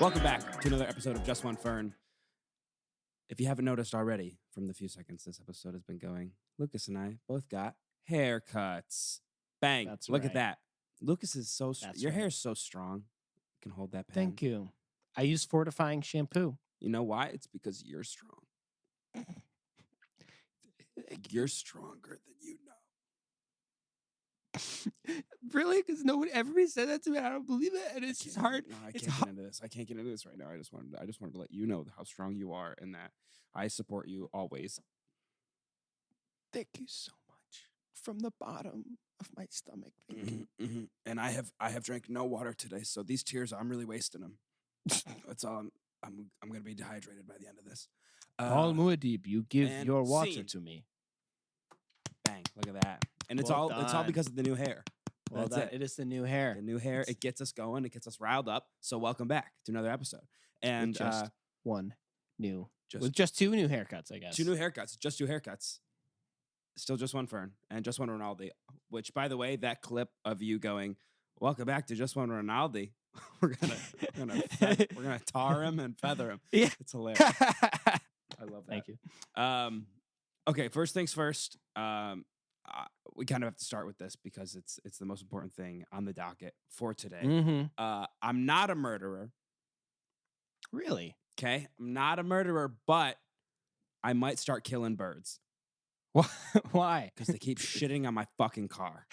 Welcome back to another episode of JustOneFern. If you haven't noticed already from the few seconds this episode has been going, Lucas and I both got haircuts. Bang. That's Look right. at that. Lucas is so That's your right. hair is so strong. You can hold that pen. Thank you. I use fortifying shampoo. You know why? It's because you're strong. You're stronger than you know. Really? Because everybody said that to me. I don't believe it, and it's just hard. No, I It's can't get into this. I can't get into this right now. I just wanted to let you know how strong you are and that I support you always. Thank you so much from the bottom of my stomach. Thank you. Mm-hmm. And I have drank no water today, so these tears I'm really wasting them. That's all. I'm gonna be dehydrated by the end of this. All Muad'Dib, you give and your water scene. to me. Bang! Look at that. And it's Well all done. because of the new hair. Well, That's it is the new hair. The new hair. It gets us going. It gets us riled up. So welcome back to another episode. And With just one new, just with just two new haircuts, I guess. two new haircuts. Just two haircuts. Still just one Fern and just one Ronaldo. Which, by the way, that clip of you going, "Welcome back to just one Ronaldo." we're gonna tar him and feather him. Yeah, It's hilarious. I love that. Thank you. Okay, first things first. We kind of have to start with this because it's the most important thing on the docket for today. Mm-hmm. I'm not a murderer. Really? Okay, I'm not a murderer, but I might start killing birds Why? because they keep shitting on my fucking car.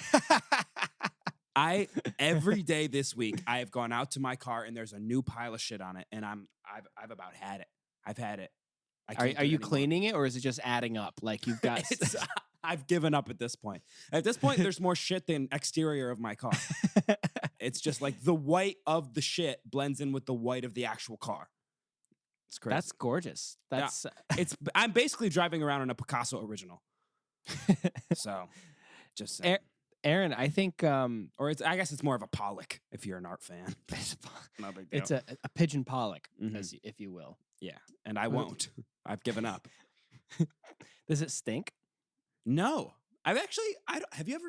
Every day this week I have gone out to my car and there's a new pile of shit on it, and I've about had it. I've had it. Are you cleaning it, or is it just adding up? Like you've got. I've given up at this point. At this point, there's more shit than exterior of my car. It's just like the white of the shit blends in with the white of the actual car. It's crazy. That's gorgeous. That's I'm basically driving around in a Picasso original. So, just saying. Aaron, I think, or I guess it's more of a Pollock if you're an art fan. No big deal. It's a pigeon Pollock, if you will. Yeah, and I won't. I've given up. Does it stink? No, have you ever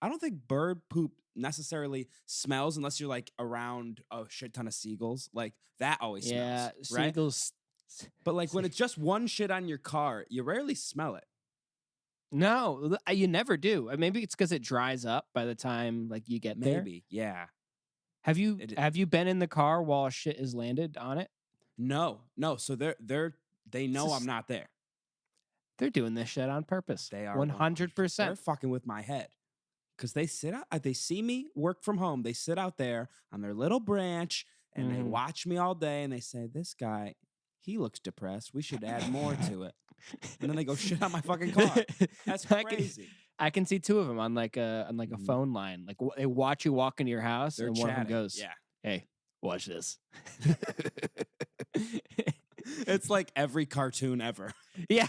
I don't think bird poop necessarily smells unless you're like around a shit ton of seagulls. Like that always smells. Right? Seagulls. But like when it's just one shit on your car, you rarely smell it. No, you never do. Maybe it's because it dries up by the time like you get there. Maybe, yeah. Have you been in the car while shit is landed on it? No. So they know I'm not there. They're doing this shit on purpose. They are 100%. They're fucking with my head because they see me work from home. They sit out there on their little branch and they watch me all day and they say, "This guy, he looks depressed. We should add more to it." And then they go shit on my fucking car. That's crazy. I can see two of them on like a phone line. Like they watch you walk into your house, They're and chatting. one of them goes, "Yeah, hey, watch this." It's like every cartoon ever. Yeah.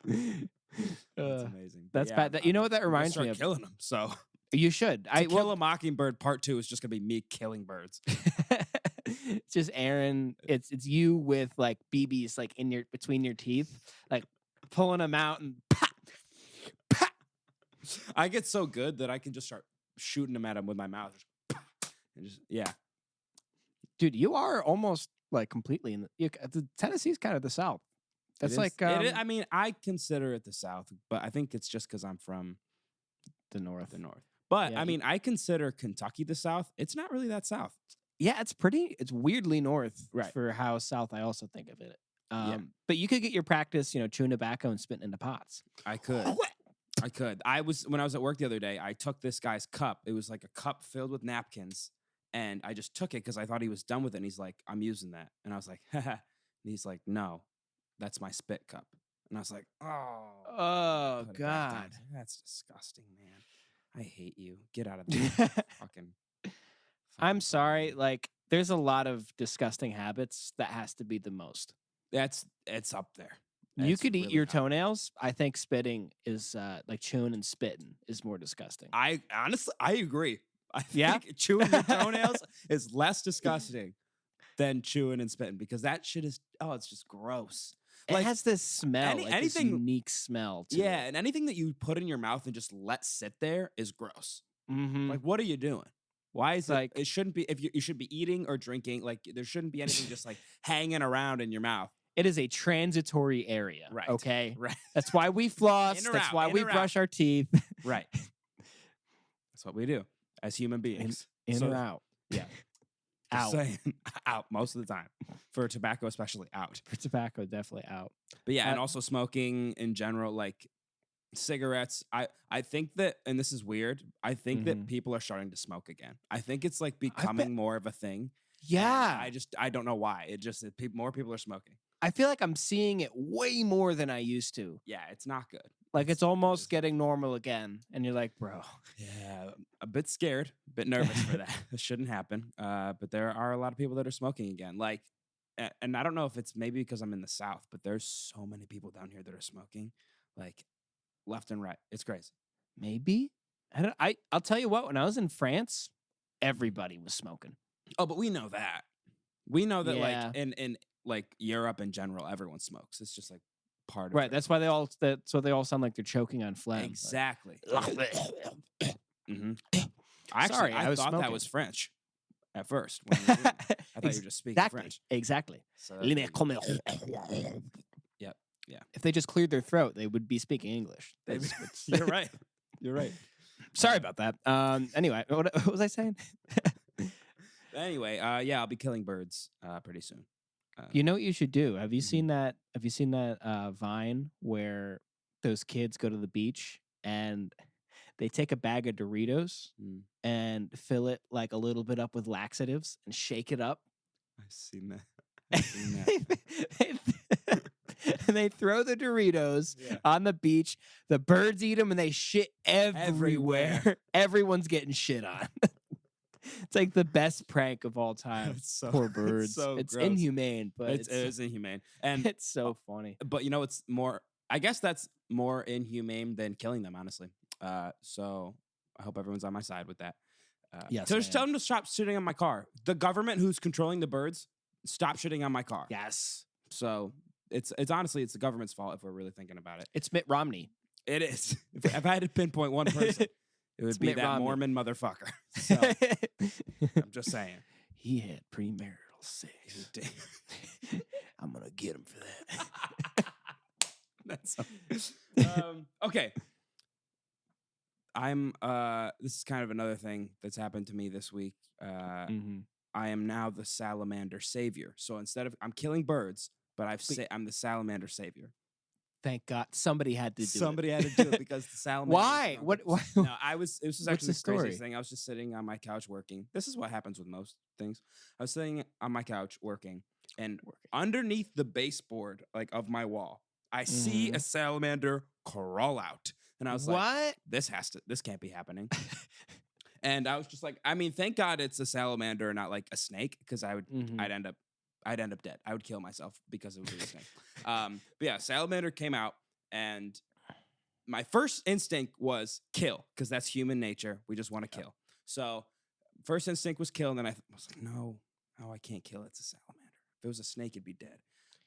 That's amazing. That's bad. You know what that reminds me of? Killing them. So you should. Kill a Mockingbird Part 2 is just gonna be me killing birds. It's just Aaron. It's you with like BBs like between your teeth, like pulling them out and pop, pop. I get so good that I can just start shooting them at him with my mouth. Yeah. Dude, you are almost like completely in the Tennessee's kind of the South. That's like I mean, I consider it the South, but I think it's just because I'm from the North. But Yeah, I mean, I consider Kentucky the South. It's not really that South. Yeah, it's weirdly North Right. for how South I also think of it. But you could get your practice, chewing tobacco and spitting into pots. I could. When I was at work the other day, I took this guy's cup. It was like a cup filled with napkins. And I just took it because I thought he was done with it. And he's like, "I'm using that." And I was like, haha. And he's like, "No, that's my spit cup." And I was like, oh put it back down. God. That's disgusting, man. I hate you. Get out of there. fucking. I'm sorry. Like, there's a lot of disgusting habits that has to be the most. It's up there. You It's could eat really your high. toenails. I think spitting is like chewing and spitting is more disgusting. I honestly agree. I Yeah? think chewing your toenails is less disgusting than chewing and spitting because that shit is it's just gross. It has this smell, this anything unique smell to Yeah, it. and anything that you put in your mouth and just let sit there is gross. Mm-hmm. Like, what are you doing? Why is Like- it shouldn't be if you should be eating or drinking. Like there shouldn't be anything just like hanging around in your mouth. It is a transitory area. Right. Okay. Right. That's why we floss. In or That's out, why in we or out. brush our teeth. Right. That's what we do as human beings. In So, or out. Yeah. Out. Just saying, out most of the time. For tobacco, especially out. For tobacco, definitely out. But yeah, and also smoking in general, like cigarettes. I think that, and this is weird, I think that people are starting to smoke again. I think it's like becoming more of a thing. Yeah. And I don't know why. More people are smoking. I feel like I'm seeing it way more than I used to. Yeah, it's not good. Like it's almost getting normal again. And you're like, bro. Yeah, a bit scared, a bit nervous for that. It shouldn't happen. But there are a lot of people that are smoking again. Like, and I don't know if it's maybe because I'm in the South, but there's so many people down here that are smoking, like left and right. It's crazy. Maybe. I'll tell you what, when I was in France, everybody was smoking. Oh, but we know that. We know that Yeah. like in like Europe in general, everyone smokes. It's just like part of Right. it. That's why they all sound like they're choking on phlegm. Exactly. Mm-hmm. Actually, I was thought smoking. that was French at first. When you were doing it. I thought you were just speaking French. Exactly. So Yep. Yeah. If they just cleared their throat, they would be speaking English. You're right. You're right. Sorry about that. Anyway, what was I saying? Anyway, yeah, I'll be killing birds pretty soon. You know what you should do? Have you seen that? Have you seen that Vine where those kids go to the beach and they take a bag of Doritos and fill it like a little bit up with laxatives and shake it up? I've seen that. I've seen that. And they throw the Doritos on the beach. The birds eat them and they shit everywhere. Everyone's getting shit on. It's like the best prank of all time. Poor birds. It's gross. Inhumane, but It is inhumane. And it's so funny. But you know, it's more, I guess that's more inhumane than killing them, honestly. So I hope everyone's on my side with that. Yes, just tell them to stop shitting on my car. The government who's controlling the birds, stop shitting on my car. Yes. So it's honestly, it's the government's fault if we're really thinking about it. It's Mitt Romney. It is. If I had to pinpoint one person, it would be Mitt that Romney. Mormon motherfucker. So I'm just saying. He had premarital sex. He did. I'm gonna get him for that. That's okay. This is kind of another thing that's happened to me this week. I am now the Salamander Savior. So instead of I'm killing birds, but I'm the Salamander Savior. Thank God somebody had to do it. Somebody had to do it because the salamander. Why? What? No, This was What's actually the the story? craziest thing. I was just sitting on my couch working. This is what happens with most things. I was sitting on my couch working, and underneath the baseboard, like of my wall, I see a salamander crawl out, and I was like, this can't be happening." And I was just like, I mean, thank God it's a salamander, not like a snake, because I'd end up dead. I would kill myself because it was a snake. But yeah, salamander came out, and my first instinct was kill, because that's human nature. We just want to kill. So first instinct was kill, and then I was like, no, I can't kill. It's a salamander. If it was a snake, it'd be dead.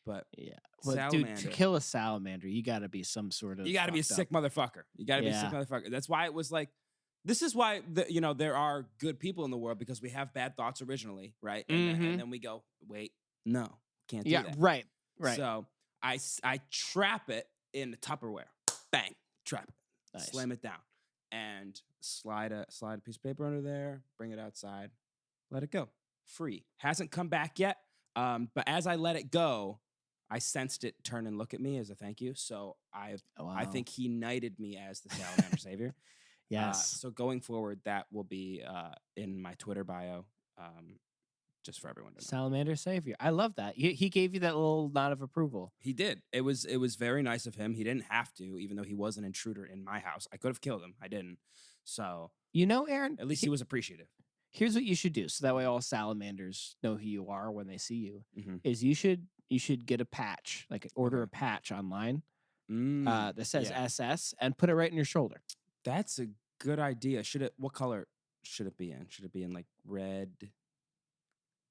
But yeah, well, salamander, dude, to kill a salamander, you got to be some sort of. You got to be a sick motherfucker. You got to be a sick motherfucker. That's why it was like. This is why there are good people in the world, because we have bad thoughts originally, right? And then we go, wait, no, can't do that. Right. So I trap it in the Tupperware. Bang, trap it. Nice. Slam it down. And slide a piece of paper under there, bring it outside, let it go. Free. Hasn't come back yet. But as I let it go, I sensed it turn and look at me as a thank you. So I think he knighted me as the Salamander Savior. Yes. So going forward, that will be in my Twitter bio, just for everyone to know. Salamander Savior. I love that. He gave you that little nod of approval. He did. It was very nice of him. He didn't have to, even though he was an intruder in my house. I could have killed him. I didn't. So Aaron, at least he was appreciative. Here's what you should do, so that way all salamanders know who you are when they see you. Is you should get a patch, like order a patch online that says SS, and put it right in your shoulder. That's a good idea. What color should it be in? Should it be in like red?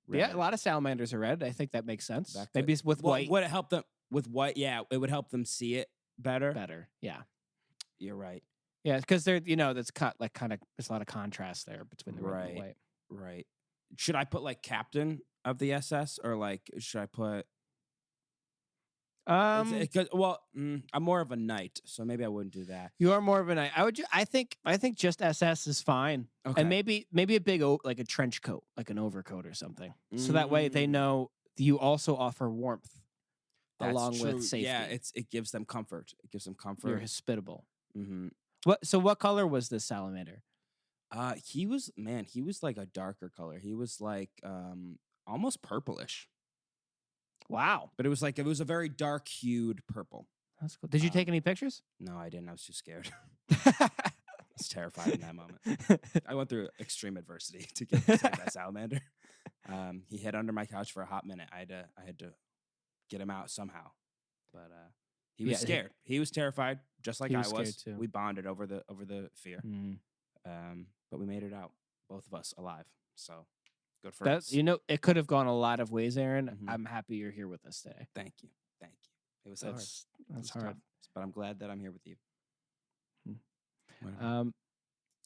Yeah, a lot of salamanders are red. I think that makes sense. Maybe it's with white. Would it help them with white? Yeah, it would help them see it better. Yeah. You're right. Yeah, because they're that's cut like kind of there's a lot of contrast there between the red and the white. Right. Should I put like captain of the SS or like should I put? I'm more of a knight, so maybe I wouldn't do that. You are more of an I would I think just SS is fine. Okay. And maybe a big like a trench coat, like an overcoat or something. So that way they know you also offer warmth along with safety. Yeah, it gives them comfort. It gives them comfort. You're hospitable. Mm-hmm. What color was this salamander? He was like a darker color. He was like almost purplish. Wow. But it was a very dark hued purple. That's cool. Did you take any pictures? No, I didn't. I was too scared. I was terrified in that moment. I went through extreme adversity to get that salamander. He hid under my couch for a hot minute. I had to get him out somehow. But he was scared. He was terrified, just like I was. Too. We bonded over the fear. Mm-hmm. But we made it out, both of us alive. So good for us. It could have gone a lot of ways, Aaron. Mm-hmm. I'm happy you're here with us today. Thank you. It was hard. That's hard. Tough, but I'm glad that I'm here with you.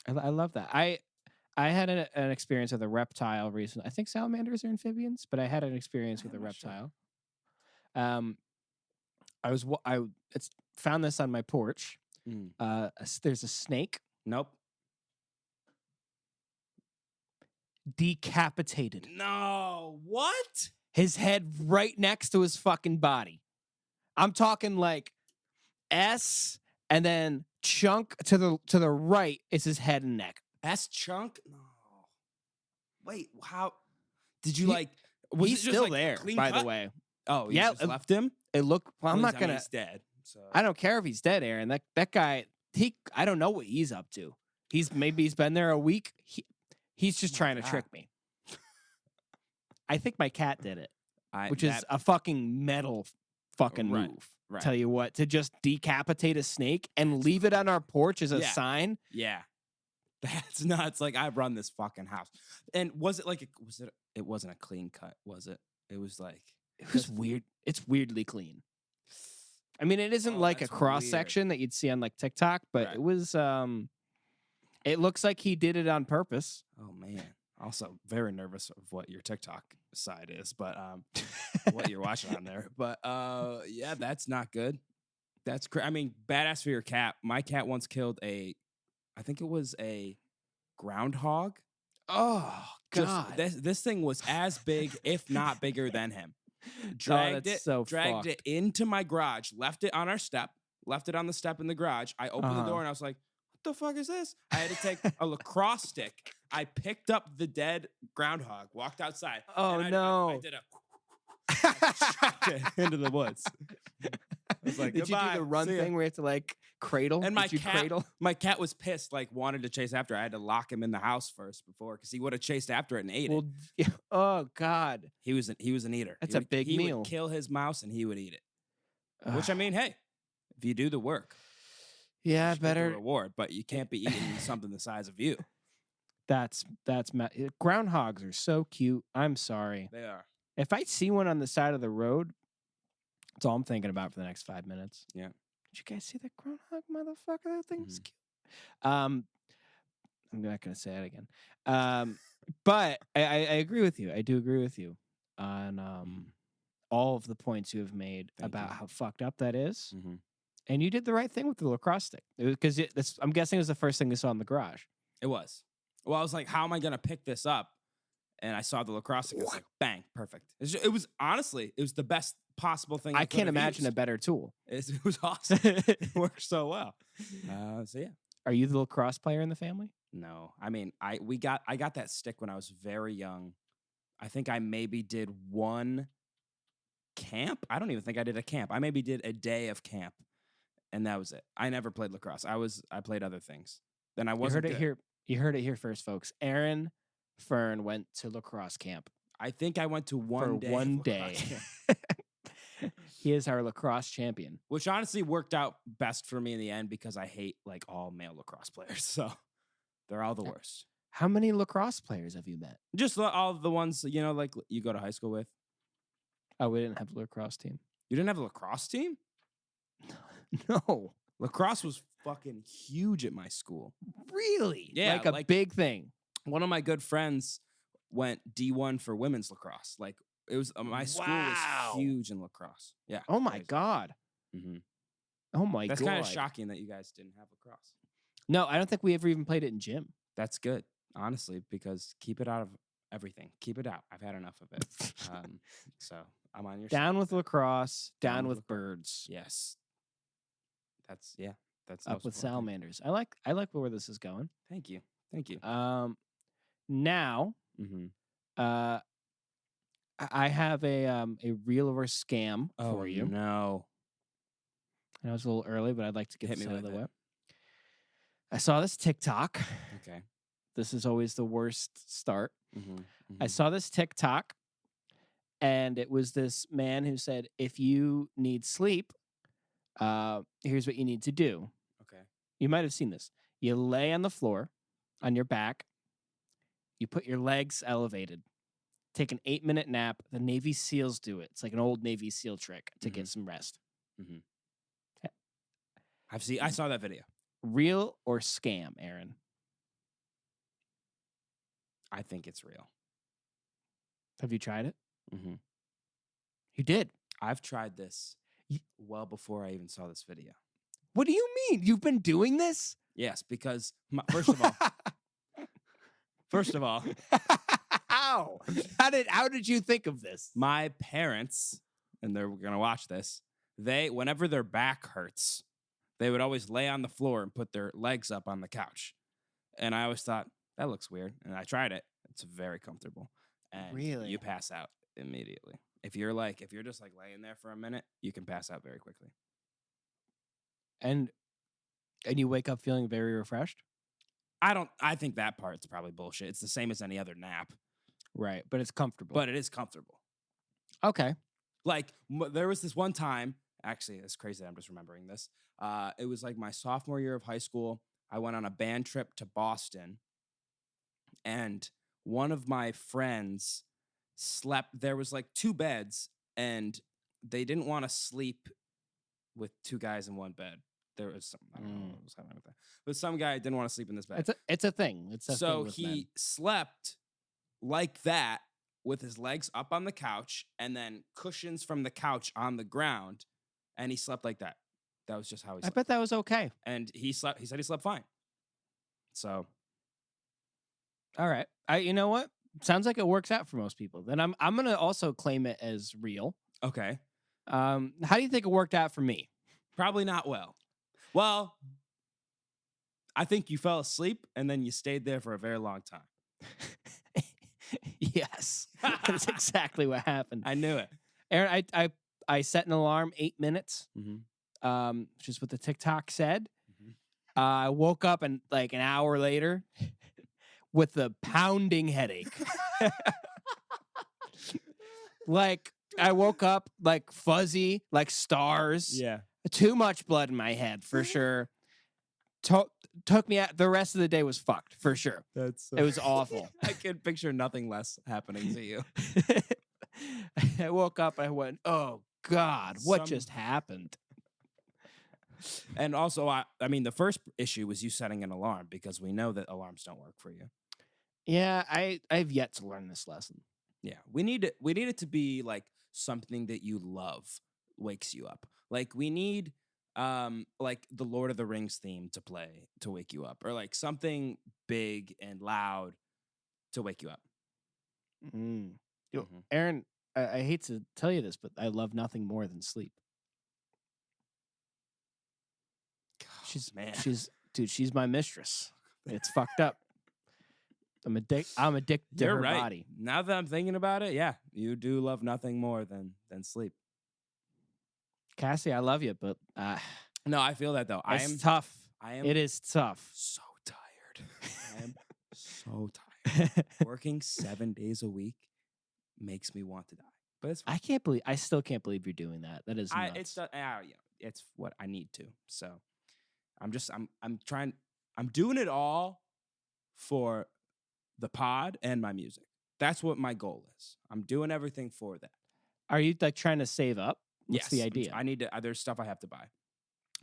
I love that. I had an experience with a reptile recently. I think salamanders are amphibians, but I had an experience with a reptile. Sure. I found this on my porch. There's a snake. Nope. Decapitated. No. What? His head right next to his fucking body. I'm talking like S and then chunk to the right is his head and neck. S chunk? No. Wait, how did you was he's it just still like there, by the way. Oh, you just left him? It looked I'm not gonna he's dead. So I don't care if he's dead, Aaron. That guy, I don't know what he's up to. He's been there a week. He's just trying to trick me. I think my cat did it, which is a fucking metal fucking move. Right. Tell you what, to just decapitate a snake and leave it on our porch as a sign. Yeah, that's nuts. Like I run this fucking house, and was it like it wasn't a clean cut, was it? It was like it was weird. It's weirdly clean. I mean, it isn't like a cross section that you'd see on like TikTok, but it was. It looks like he did it on purpose. Oh man. Also, very nervous of what your TikTok side is, but what you're watching on there. But yeah, that's not good. That's crazy. I mean, badass for your cat. My cat once killed I think it was a groundhog. Oh God! This thing was as big, if not bigger than him. Dragged it into my garage, left it on our step, left it on the step in the garage. I opened the door and I was like, "What the fuck is this?" I had to take a lacrosse stick. I picked up the dead groundhog, walked outside. Oh no! I did a into the woods. I was like, did you do the run thing where you have to like cradle? And my cat was pissed, like wanted to chase after. I had to lock him in the house first because he would have chased after it and ate it. Oh God! He was an eater. That's a big meal. He would kill his mouse and he would eat it. Which I mean, hey, if you do the work, yeah, better reward. But you can't be eating something the size of you. That's groundhogs are so cute. I'm sorry. They are. If I see one on the side of the road, that's all I'm thinking about for the next 5 minutes. Yeah. Did you guys see the groundhog motherfucker? That thing's cute. I'm not gonna say it again. But I agree with you. I do agree with you on all of the points you have made about how fucked up that is. Mm-hmm. And you did the right thing with the lacrosse stick. Because I'm guessing it was the first thing you saw in the garage. It was. Well, I was like, how am I going to pick this up? And I saw the lacrosse stick. I was like, bang, perfect. It was honestly, it was the best possible thing. I can't imagine a better tool. It was awesome. It worked so well. So yeah. Are you the lacrosse player in the family? No. I mean, I got that stick when I was very young. I think I maybe did one camp. I don't even think I did a camp. I maybe did a day of camp. And that was it. I never played lacrosse. I played other things. Then I wasn't good. You heard it here first, folks. Aaron Fern went to lacrosse camp. I think I went to one day. He is our lacrosse champion. Which honestly worked out best for me in the end because I hate like all male lacrosse players. So they're all the worst. How many lacrosse players have you met? Just all of the ones, like you go to high school with. Oh, we didn't have a lacrosse team. You didn't have a lacrosse team? No. Lacrosse was fucking huge at my school. Really? Yeah. Like a big thing. One of my good friends went D1 for women's lacrosse. Like it was my school was Wow. huge in lacrosse. Yeah. Oh my God. Mm-hmm. Oh my That's God. kind of shocking that you guys didn't have lacrosse. No, I don't think we ever even played it in gym. That's good, honestly, because keep it out of everything. Keep it out. I've had enough of it. So I'm on your Down side. with lacrosse, down with lacrosse. birds. Yes. That's Up with most important thing. salamanders. I like where this is going. Thank you. Thank you. Now, I have a real or scam for you. No. I know it's a little early, but I'd like to get Hit this me out of with the it. way. I saw this TikTok. Okay. This is always the worst start. Mm-hmm. I saw this TikTok, and it was this man who said, if you need sleep, here's what you need to do. Okay. You might have seen this. You lay on the floor on your back. You put your legs elevated. Take an 8-minute nap. The Navy SEALs do it. It's like an old Navy SEAL trick to get some rest. Mm-hmm. I saw that video. Real or scam, Aaron? I think it's real. Have you tried it? Mm-hmm. You did. I've tried this well before I even saw this video. What do you mean? You've been doing this? Yes, because first of all, how did you think of this? My parents, and they're gonna watch this, whenever their back hurts, they would always lay on the floor and put their legs up on the couch. And I always thought, that looks weird. And I tried it. It's very comfortable. And really? You pass out immediately. If you're just like laying there for a minute, you can pass out very quickly. And you wake up feeling very refreshed? I think that part's probably bullshit. It's the same as any other nap. Right, but it's comfortable. But it is comfortable. Okay. Like, there was this one time, actually, it's crazy that I'm just remembering this. It was like my sophomore year of high school. I went on a band trip to Boston, and one of my friends slept. There was like 2 beds, and they didn't want to sleep with 2 guys in one bed. There was something, I don't know what was happening with that. But some guy didn't want to sleep in this bed. It's a thing. So he slept like that with his legs up on the couch and then cushions from the couch on the ground, and he slept like that. That was just how he slept. I bet that was okay. And he said he slept fine. So, all right. You know what? Sounds like it works out for most people. Then I'm going to also claim it as real. Okay. How do you think it worked out for me? Probably not well. Well, I think you fell asleep and then you stayed there for a very long time. Yes. That's exactly what happened. I knew it. Aaron, I set an alarm 8 minutes, which is what the TikTok said. I woke up and like an hour later with a pounding headache. Like I woke up like fuzzy, like stars. Yeah. Too much blood in my head for sure. Took me out. The rest of the day was fucked for sure. It was awful. I can picture nothing less happening to you. I woke up and I went, "Oh God, what just happened?" And also, I mean, the first issue was you setting an alarm because we know that alarms don't work for you. Yeah, I've yet to learn this lesson. Yeah, we need it to be like something that you love wakes you up. Like we need like the Lord of the Rings theme to play to wake you up, or like something big and loud to wake you up. Aaron, I hate to tell you this, but I love nothing more than sleep. She's my mistress. It's fucked up. I'm addicted to her body. Now that I'm thinking about it, yeah, you do love nothing more than sleep. Cassie, I love you, but no, I feel that though. It's tough. It is tough. So tired. I am so tired. Working 7 days a week makes me want to die. But it's fine. I still can't believe you're doing that. That is nuts. It's what I need to. So I'm doing it all for the pod and my music. That's what my goal is. I'm doing everything for that. Are you like trying to save up? What's the idea? I need to. There's stuff I have to buy.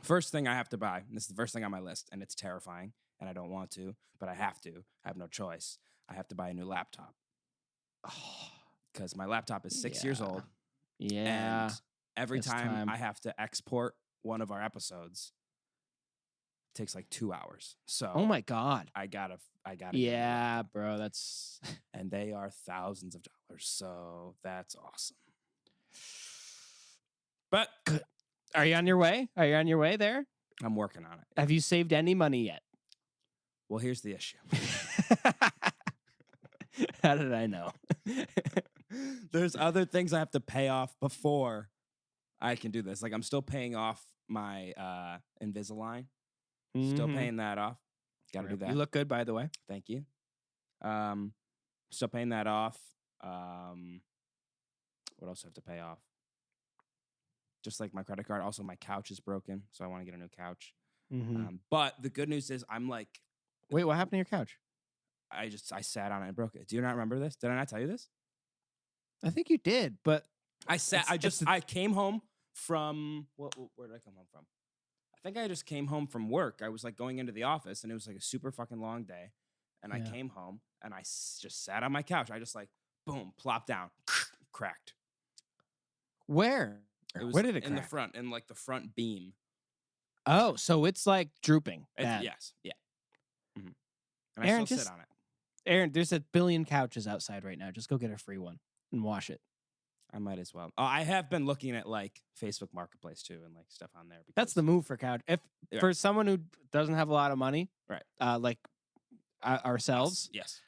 First thing I have to buy, and this is the first thing on my list, and it's terrifying, and I don't want to, but I have to. I have no choice. I have to buy a new laptop. because my laptop is 6 years old. Yeah. And every It's time time. I have to export one of our episodes, it takes like 2 hours. So Oh my God. I gotta Yeah, bro. That's and they are thousands of dollars. So that's awesome. But Are you on your way? Are you on your way there? I'm working on it. Have you saved any money yet? Well, here's the issue. How did I know? There's other things I have to pay off before I can do this. Like I'm still paying off my Invisalign. Still paying that off. Gotta do that. You look good, by the way. Thank you. Still paying that off. What else do I have to pay off? Just like my credit card. Also, my couch is broken, so I want to get a new couch. But the good news is I'm like, wait, what happened to your couch? I sat on it and broke it. Do you not remember this? Did I not tell you this? I think you did, but I came home from where did I come home from? I think I just came home from work. I was like going into the office and it was like a super fucking long day. And I came home and I just sat on my couch. I just like, boom, plopped down, cracked. Where? Where did it crack? In the front, in like the front beam. Oh, so it's like drooping. Yes, yeah. And Aaron, I still sit on it. Aaron, there's a billion couches outside right now. Just go get a free one and wash it. I might as well. Oh, I have been looking at like Facebook Marketplace too and like stuff on there. That's the move for couch. For someone who doesn't have a lot of money, right? Like ourselves. Yes.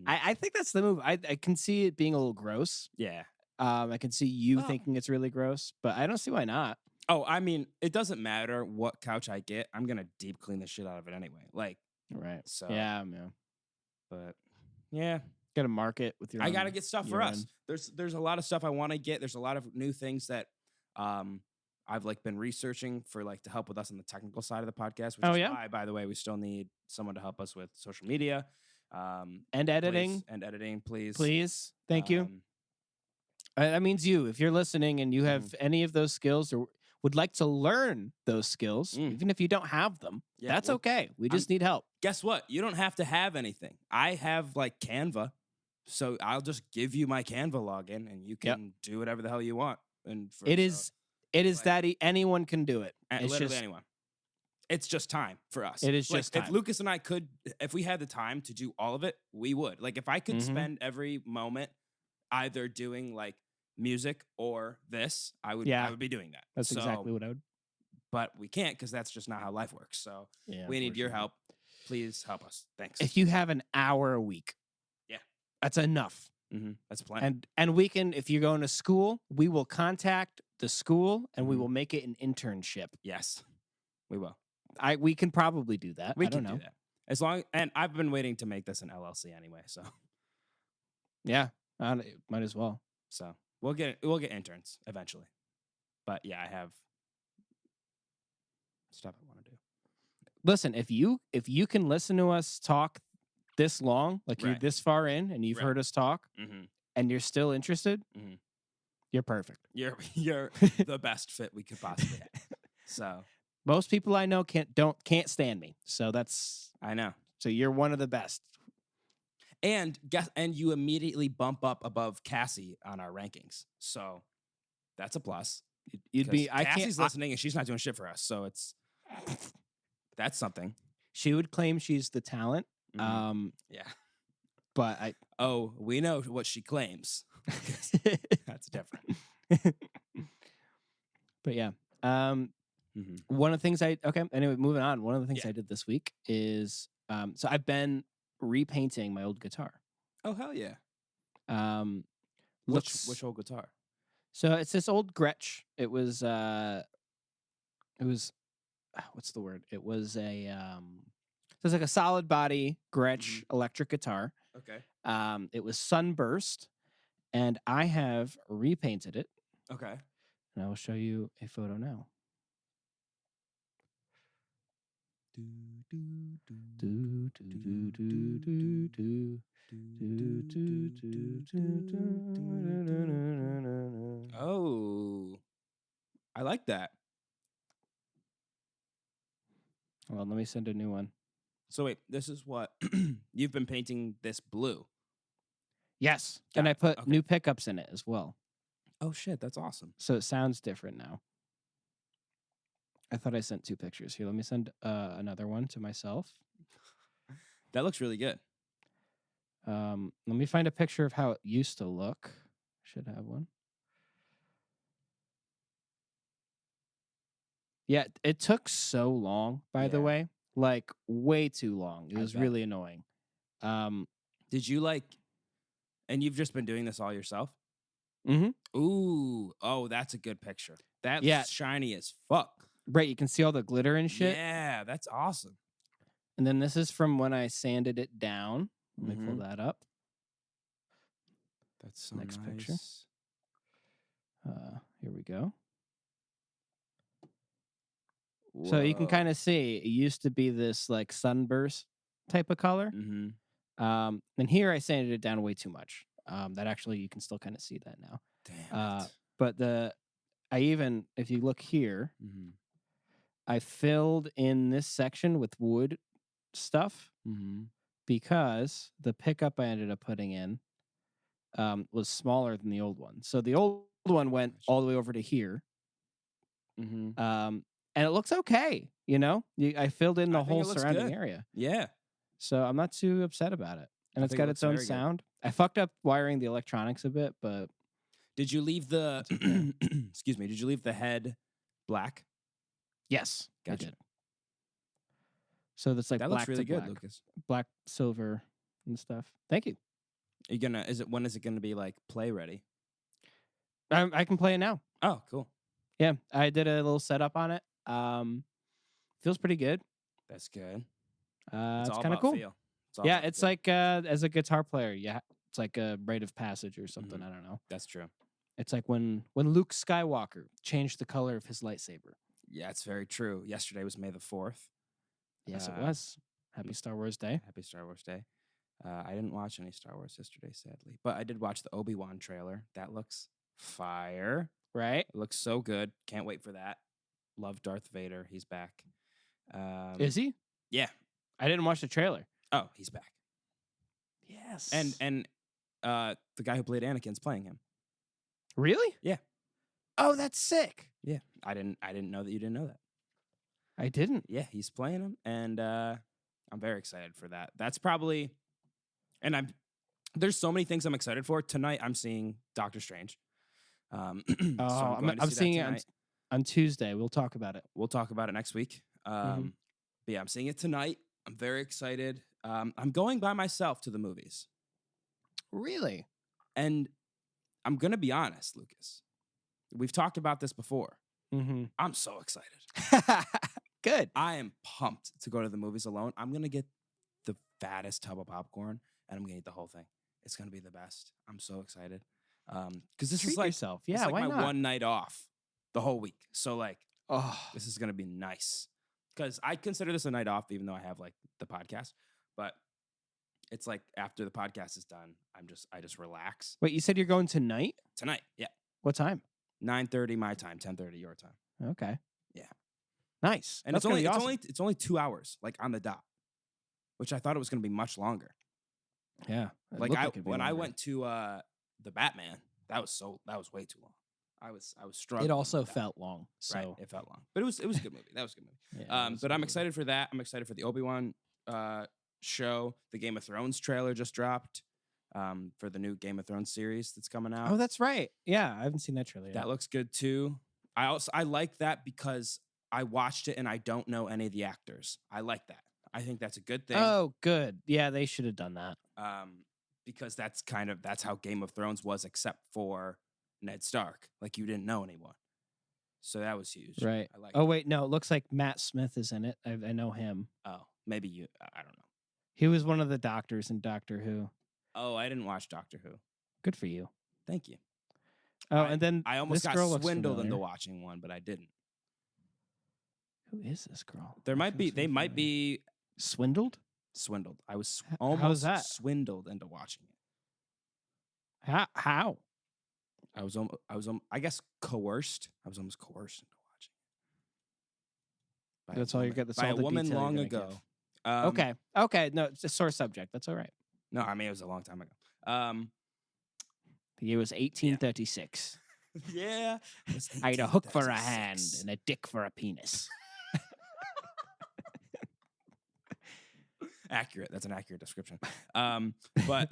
I think that's the move. I can see it being a little gross. Yeah. I can see you thinking it's really gross, but I don't see why not. Oh, I mean, it doesn't matter what couch I get. I'm gonna deep clean the shit out of it anyway. Like, right. So yeah. But yeah, got to market with your. I gotta get stuff for us. There's a lot of stuff I want to get. There's a lot of new things that I've like been researching for like to help with us on the technical side of the podcast. Which is why, by the way, we still need someone to help us with social media, and editing. Please. Please, thank you. That means you, if you're listening and you have any of those skills or would like to learn those skills, even if you don't have them, that's okay. We just need help. Guess what? You don't have to have anything. I have like Canva, so I'll just give you my Canva login and you can do whatever the hell you want. And it is like, that anyone can do it. It's literally anyone. It's just time for us. It is like, just time. If Lucas and I could, if we had the time to do all of it, we would. Like if I could spend every moment either doing like music or this, I would be doing that. That's exactly what I would. But we can't because that's just not how life works. So we need your help. Please help us. Thanks. If you have an hour a week, that's enough. That's plenty. And we can, if you're going to school, we will contact the school and we will make it an internship. Yes, we will. We can probably do that. We can do that as long. And I've been waiting to make this an LLC anyway. So might as well. So we'll get interns eventually. But yeah, I have stuff I want to do. Listen, if you can listen to us talk this long, like you're this far in and you've heard us talk and you're still interested, you're perfect. You're the best fit we could possibly have. So most people I know can't stand me. So I know. So you're one of the best. And you immediately bump up above Cassie on our rankings. So that's a plus. Cassie's listening and she's not doing shit for us. So that's something. She would claim she's the talent. Yeah. But we know what she claims. That's different. But yeah. One of the things anyway, moving on. One of the things I did this week is so I've been repainting my old guitar. Oh hell yeah. Which old guitar? So it's this old Gretsch. It was what's the word? It was a so it's like a solid body Gretsch electric guitar. Okay. It was sunburst, and I have repainted it. Okay. And I will show you a photo now. Oh, I like that. Well, let me send a new one. So wait, this is what you've been painting this blue. Yes, Got and I it. put Okay. new pickups in it as well, Oh shit, that's awesome. so it sounds different now. I thought I sent 2 pictures. Here, let me send another one to myself. That looks really good. Let me find a picture of how it used to look. Should have one. Yeah, it took so long, by the Yeah, way. Like, way too long. It I was bet. really annoying. Did you and you've just been doing this all yourself? Mhm. Ooh, oh, that's a good picture. That's Yeah, shiny as fuck. right, you can see all the glitter and shit. Yeah, that's awesome. And then this is from when I sanded it down. Let me pull Mhm. that up. That's so Next picture. nice. Here we go. Whoa. So you can kind of see it used to be this like sunburst type of color. Mhm. And here I sanded it down way too much. That actually you can still kind of see that now. Damn it. But if you look here, Mhm. I filled in this section with wood stuff Mhm. because the pickup I ended up putting in was smaller than the old one. So the old one went Gotcha. all the way over to here. Mhm. And it looks okay. I filled in I the think whole it looks surrounding good. area. Yeah. So I'm not too upset about it. And I it's think it got looks its own very good. sound. I fucked up wiring the electronics a bit, but Did you leave the it's okay. excuse me, did you leave the head black? Yes, I Gotcha. did. So that's like That looks black to really good, black, Lucas. black, silver, and stuff. Thank you. Are you gonna when is it gonna be like play ready? I can play it now. Oh, cool. Yeah, I did a little setup on it. Feels pretty good. That's good. It's It's all kind of about cool. feel. It's all Yeah, about it's feel. like as a guitar player, yeah, it's like a rite of passage or something. Mhm. I don't know. That's true. It's like when Luke Skywalker changed the color of his lightsaber. Yeah, it's very true. Yesterday was May the 4th. Yes, it was. Happy Star Wars Day. Happy Star Wars Day. I didn't watch any Star Wars yesterday, sadly, but I did watch the Obi-Wan trailer. That looks fire. Right? It looks so good. Can't wait for that. Love Darth Vader. He's back. Is he? Yeah. I didn't watch the trailer. Oh, he's back. Yes. And the guy who played Anakin's playing him. Really? Yeah. Oh, that's sick. Yeah. I didn't know that you didn't know that. I didn't. Yeah, he's playing him, and I'm very excited for that. That's probably, and there's so many things I'm excited for. Tonight I'm seeing Doctor Strange. So I'm going to I'm see seeing that it tonight. on Tuesday. We'll talk about it. We'll talk about it next week. But yeah, I'm seeing it tonight. I'm very excited. I'm going by myself to the movies. Really? And I'm going to be honest, Lucas. We've talked about this before. Mm-hmm. I'm so excited. Good. I am pumped to go to the movies alone. I'm going to get the fattest tub of popcorn, and I'm going to eat the whole thing. It's going to be the best. I'm so excited. Because this Treat is like, yourself. it's Yeah, like why my not? one night off the whole week. So Oh, this is going to be nice. Because I consider this a night off, even though I have like the podcast. But it's like after the podcast is done, I just relax. wait, you said you're going tonight? Tonight, yeah. What time? 9:30 my time, 10:30 your time. Okay. Yeah. Nice. And That's gonna be awesome. it's only 2 hours, like on the dot, which I thought it was going to be much longer. Yeah. Like when I went to the Batman, that was way too long. I was struggling. It also with that. felt long. So Right, it felt long, but it was a good movie. That was a good movie. yeah, But I'm excited for that. I'm excited for the Obi-Wan show. The Game of Thrones trailer just dropped for the new Game of Thrones series that's coming out. Oh, that's right. Yeah, I haven't seen that trailer yet. That looks good too. I like that because I watched it and I don't know any of the actors. I like that. I think that's a good thing. Oh, good. Yeah, they should have done that. Because that's how Game of Thrones was, except for Ned Stark. Like you didn't know anyone. So that was huge. Right. I like Oh, wait, no, it looks like Matt Smith is in it. I know him. Oh, maybe you. I don't know. He was one of the doctors in Doctor Who. Oh, I didn't watch Doctor Who. Good for you. Thank you. Oh, and then I almost this got girl looks swindled into familiar. watching one, but I didn't. Who is this girl? They That might feels so be familiar. Swindled? swindled. I was How's almost that? swindled into watching it. How? I guess coerced. I was almost coerced into watching it. That's all you get. That's By all a the woman detail you're long gonna ago. give. Okay. No, it's a sore subject. That's all right. No, I mean it was a long time ago. The year was 1836. Yeah. It was I had a hook for a hand 1836. and a dick for a penis. Accurate. That's an accurate description. But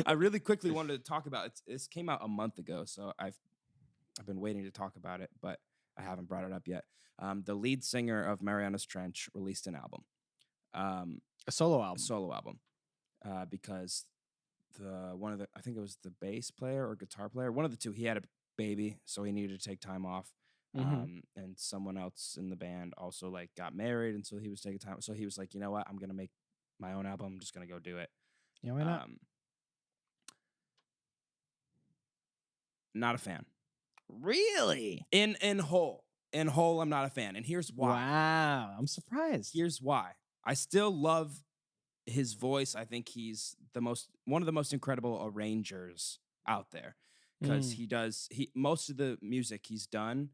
I really quickly wanted to talk about it. This came out a month ago, so I've been waiting to talk about it, but I haven't brought it up yet. The lead singer of Marianas Trench released an album, A solo album. Because I think it was the bass player or guitar player, one of the two, he had a baby, so he needed to take time off. And someone else in the band also like got married, and so he was taking time. So he was like, you know what, I'm gonna make my own album. I'm just gonna go do it. Yeah, why not? Not a fan. Really? In whole, I'm not a fan, and here's why. Wow, I'm surprised. Here's why. I still love his voice. I think he's one of the most incredible arrangers out there, because most of the music he's done.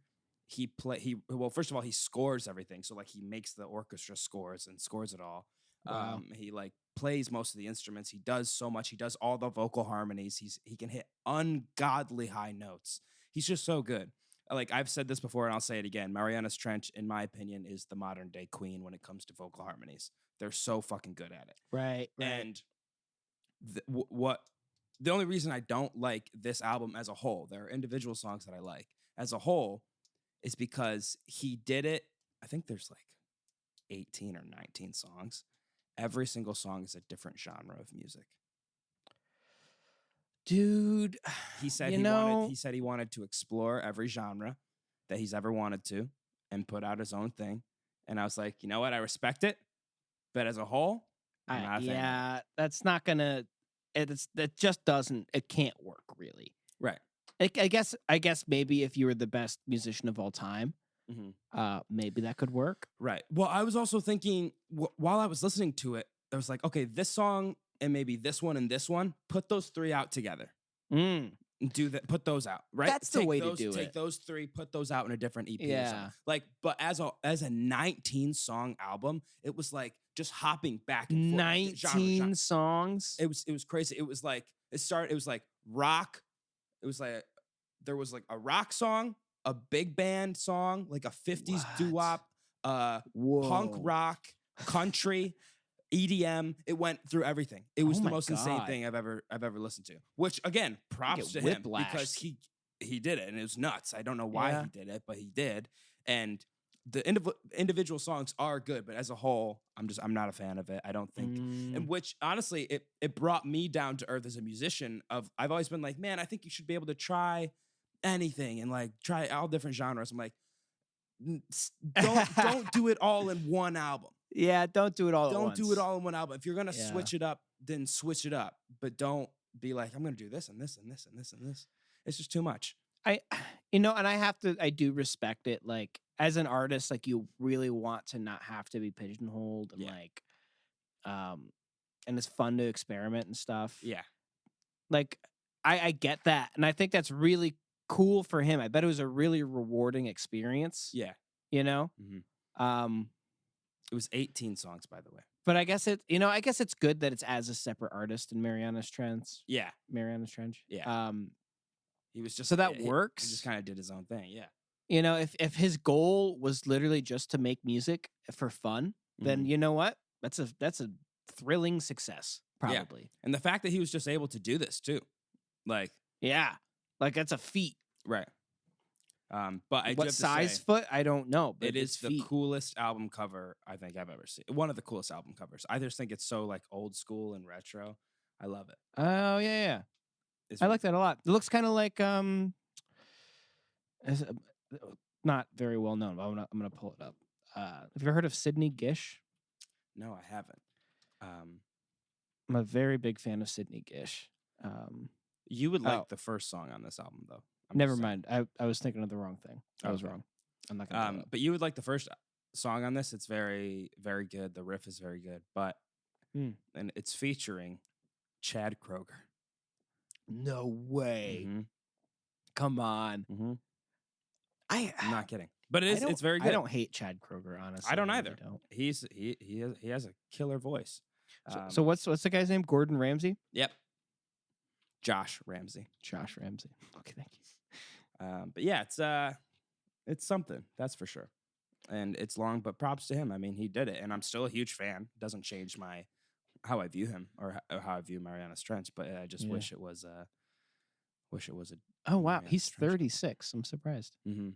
Well, first of all, he scores everything. So like he makes the orchestra scores and scores it all. Wow. He like plays most of the instruments. He does so much. He does all the vocal harmonies. He can hit ungodly high notes. He's just so good. Like I've said this before and I'll say it again. Marianas Trench, in my opinion, is the modern day Queen when it comes to vocal harmonies. They're so fucking good at it. Right. And the only reason I don't like this album as a whole, there are individual songs that I like as a whole, is because he did it. I think there's like 18 or 19 songs. Every single song is a different genre of music. Dude, he said he wanted to explore every genre that he's ever wanted to and put out his own thing. And I was like, you know what? I respect it. But as a whole, I'm not a fan. Yeah, that's not gonna. It can't work really. Right. I guess maybe if you were the best musician of all time, maybe that could work. Right. Well, I was also thinking while I was listening to it, I was like, okay, this song and maybe this one, put those three out together. Do that. Put those out. Right. That's the way to do it. Take those three, put those out in a different EP. Yeah. Or something. Like, but as a 19 song album, it was like just hopping back and forth. 19 songs. It was crazy. It was like it was like rock. It was like there was like a rock song, a big band song, like a 50s doo-wop, punk rock, country, EDM. It went through everything. It was the most insane thing I've ever listened to. Which again, props to him because he did it and it was nuts. I don't know why he did it, but he did. And the individual songs are good, but as a whole, I'm not a fan of it. I don't think, and which honestly, it brought me down to earth as a musician. I've always been like, man, I think you should be able to try anything and like try all different genres. I'm like, don't do it all in one album. Yeah, don't do it all. Don't do it all in one album. If you're gonna switch it up, then switch it up. But don't be like, I'm gonna do this and this and this and this and this. It's just too much. And I do respect it. Like as an artist, like you really want to not have to be pigeonholed and like, and it's fun to experiment and stuff. Yeah. Like I get that. And I think that's really cool for him. I bet it was a really rewarding experience. Yeah. You know? It was 18 songs, by the way. But I guess it's good that it's as a separate artist in Marianas Trench. Yeah. Marianas Trench. Yeah. He was just so that works. He just kind of did his own thing. Yeah. You know, if his goal was literally just to make music for fun, then you know what? That's a thrilling success, probably. Yeah. And the fact that he was just able to do this too. Like, yeah. Like that's a feat. Right. But what size foot? I don't know. But it is the coolest album cover I think I've ever seen. One of the coolest album covers. I just think it's so like old school and retro. I love it. Oh yeah. I like that a lot. It looks kind of like not very well known. But I'm gonna pull it up. Have you ever heard of Sidney Gish? No, I haven't. I'm a very big fan of Sidney Gish. You would like the first song on this album, though. Never mind. I was thinking of the wrong thing. I was wrong. I'm not gonna. But you would like the first song on this. It's very, very good. The riff is very good. But and it's featuring Chad Kroeger. No way. Come on. I'm not kidding. But it's very good. I don't hate Chad Kroeger, honestly. I don't either. Really don't. He has a killer voice. So what's the guy's name? Gordon Ramsay? Yep. Josh Ramsay. Josh Ramsay. Okay, thank you. But yeah, it's something, that's for sure. And it's long, but props to him. I mean, he did it, and I'm still a huge fan. Doesn't change how I view him or how I view Marianas Trench, but I just wish it was a Oh wow, Marianas he's Trench. 36. I'm surprised. Mm-hmm.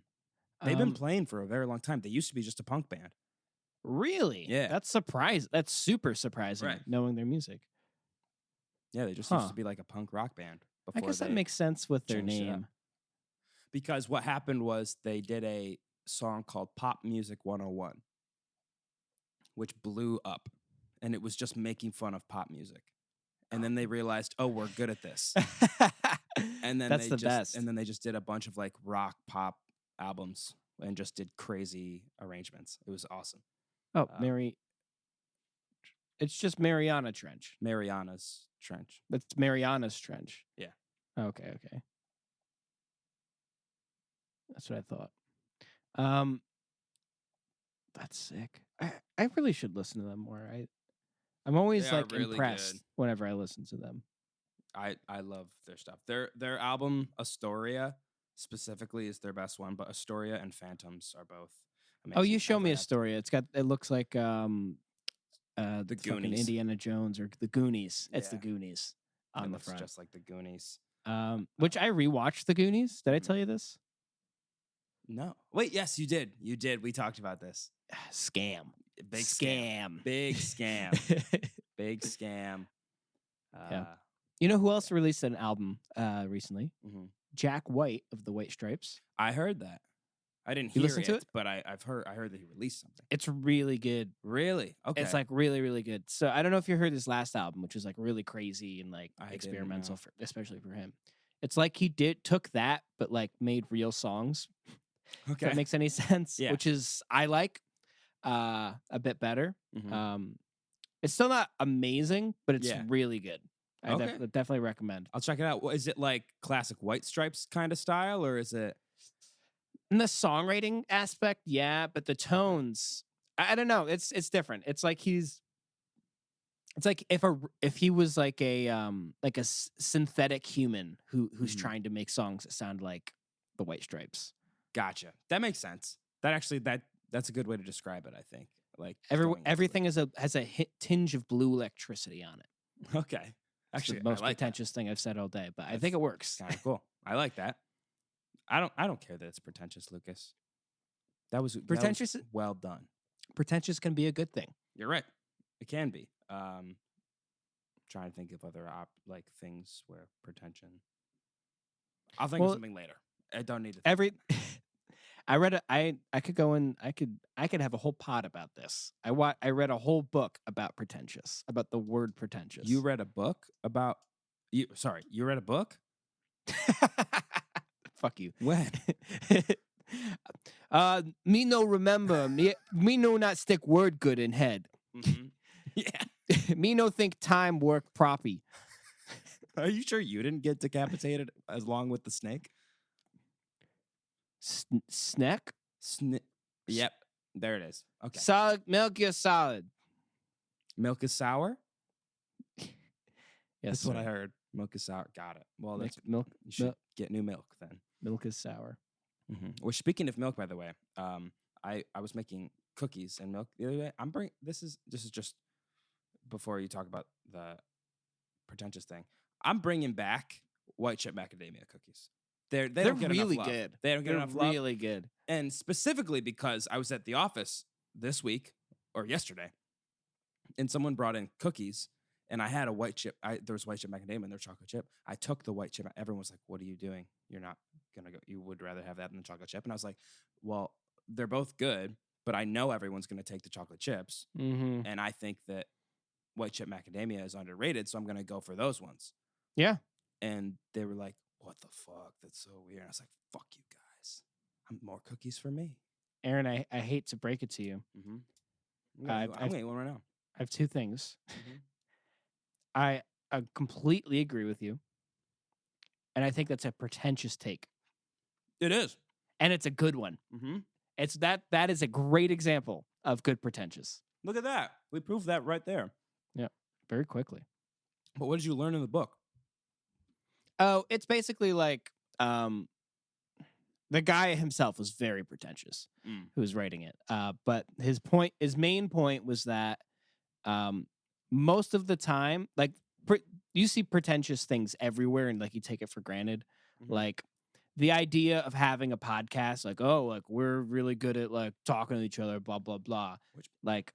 They've been playing for a very long time. They used to be just a punk band. Really? Yeah. That's super surprising, Right. knowing their music. Yeah, they just used to be like a punk rock band I before guess that they makes sense with their changed it up. name. Because what happened was they did a song called Pop Music 101, which blew up. And it was just making fun of pop music. And then they realized, oh, we're good at this. And then That's the best. And then they just did a bunch of like rock pop albums and just did crazy arrangements. It was awesome. Oh, it's just Mariana Trench. Marianas Trench. That's Marianas Trench. Yeah. Okay. That's what I thought. That's sick. I really should listen to them more. I'm always They are like really impressed good. whenever I listen to them. I love their stuff. Their album Astoria specifically is their best one, but Astoria and Phantoms are both amazing. Oh, you show me Astoria. It looks like the fucking Goonies. Indiana Jones or the Goonies. It's the Yeah. Goonies on the front. Just like the Goonies. Which I rewatched the Goonies. Did I tell you this? No. Wait, yes, you did. You did. We talked about this. Scam. Big scam. Big scam. Big scam. Yeah. You know who else released an album recently? Mm-hmm. Jack White of the White Stripes. I heard that. I didn't You hear listened to it? but I heard that he released something. It's really good. Really? Okay. It's like really, really good. So I don't know if you heard his last album, which was like really crazy and like experimental, especially for him. It's like he took that, but like made real songs. Okay. If that makes any sense. Yeah. Which is I like a bit better. Mm-hmm. It's still not amazing, but it's Yeah. really good. I definitely recommend. I'll check it out. Is it like classic White Stripes kind of style, or is it? In the songwriting aspect, yeah, but the tones, I don't know. It's different. It's like if he was like a synthetic human who's trying to make songs that sound like the White Stripes. Gotcha. That makes sense. That's a good way to describe it. I think like everything has a tinge of blue electricity on it. Okay. Actually, it's the most pretentious thing I've said all day, but I think it works. Kind of cool. I like that. I don't care that it's pretentious, Lucas. That was pretentious. Well done. Pretentious can be a good thing. You're right. It can be. Trying to think of other things where pretension. I'll think of something later. I don't need to. I read I could go in. I could have a whole pod about this. I read a whole book about pretentious, about the word pretentious. You read a book about you? Sorry, you read a book? Fuck you. When? Me no remember. Me no not stick word good in head. Mm-hmm. Yeah. Me no think time work proppy. Are you sure you didn't get decapitated along with the snake? Snack? Yep. There it is. Okay. Solid milk is solid. Milk is sour? Yes. That's what I heard. Milk is sour. Got it. Well, that's milk. You should get new milk then. Milk is sour. Mm-hmm. Well, speaking of milk, by the way, I was making cookies and milk the other day. This is just before you talk about the pretentious thing. I'm bringing back white chip macadamia cookies. They don't get really enough love. good. They don't get enough love. Really good. And specifically because I was at the office this week or yesterday, and someone brought in cookies, and I had a white chip. There was white chip macadamia and their chocolate chip. I took the white chip. Everyone was like, "What are you doing? You're not gonna go. You would rather have that than the chocolate chip." And I was like, "Well, they're both good, but I know everyone's gonna take the chocolate chips, and I think that white chip macadamia is underrated, so I'm gonna go for those ones." Yeah. And they were like, "What the fuck? That's so weird." And I was like, "Fuck you guys. More cookies for me." Aaron, I hate to break it to you. Mm-hmm. I'm getting one right now. I have two things. Mm-hmm. I completely agree with you. And I think that's a pretentious take. It is. And it's a good one. Mm-hmm. It's that is a great example of good pretentious. Look at that. We proved that right there. Yeah, very quickly. But what did you learn in the book? Oh, it's basically like the guy himself was very pretentious who was writing it. But his main point was that most of the time, like you see pretentious things everywhere, and like you take it for granted. Mhm. Like the idea of having a podcast, like like we're really good at like talking to each other, blah blah blah. Like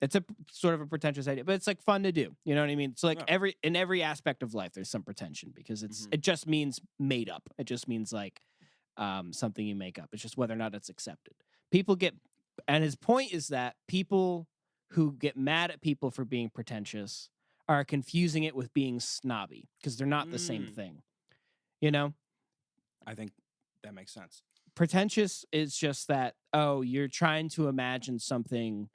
it's a sort of a pretentious idea, but it's like fun to do. You know what I mean? So like Yeah. in every aspect of life, there's some pretension because Mhm. it just means made up. It just means like something you make up. It's just whether or not it's accepted. And his point is that people who get mad at people for being pretentious are confusing it with being snobby because they're not the same thing. You know, I think that makes sense. pretentious is just that, oh, you're trying to imagine something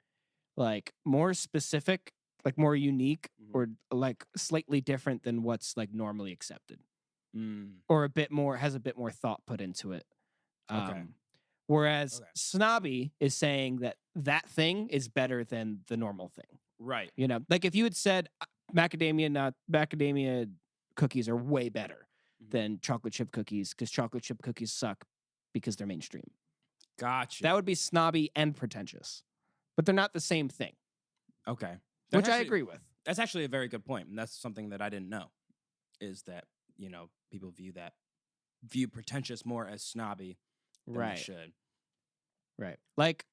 like more specific, like more unique, or like slightly different than what's like normally accepted, or has a bit more thought put into it. Okay. Whereas Okay. snobby is saying that that thing is better than the normal thing. Right. You know, like if you had said macadamia cookies are way better than chocolate chip cookies because chocolate chip cookies suck because they're mainstream. Gotcha. That would be snobby and pretentious, but they're not the same thing. Okay. Which I agree with. That's actually a very good point, and that's something that I didn't know. Is that people view pretentious more as snobby than they should. Right. Like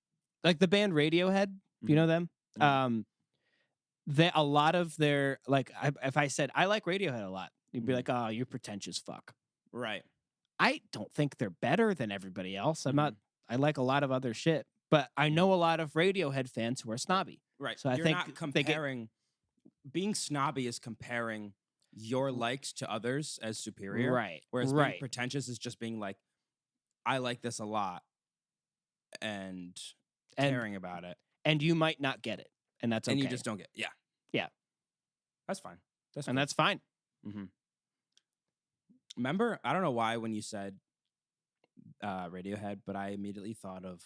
the band Radiohead, you know them? A lot of their like if I said I like Radiohead a lot, you'd be like, "Oh, you're pretentious fuck." Right. I don't think they're better than everybody else. I like a lot of other shit, but I know a lot of Radiohead fans who are snobby. Right. So I You're think not comparing. Being snobby is comparing your likes to others as superior. Right. Whereas being pretentious is just being like, I like this a lot and caring about it. And you might not get it. And that's okay. And you just don't get it. Yeah. Yeah. That's fine. That's fine. Mm-hmm. Remember, I don't know why when you said Radiohead, but I immediately thought of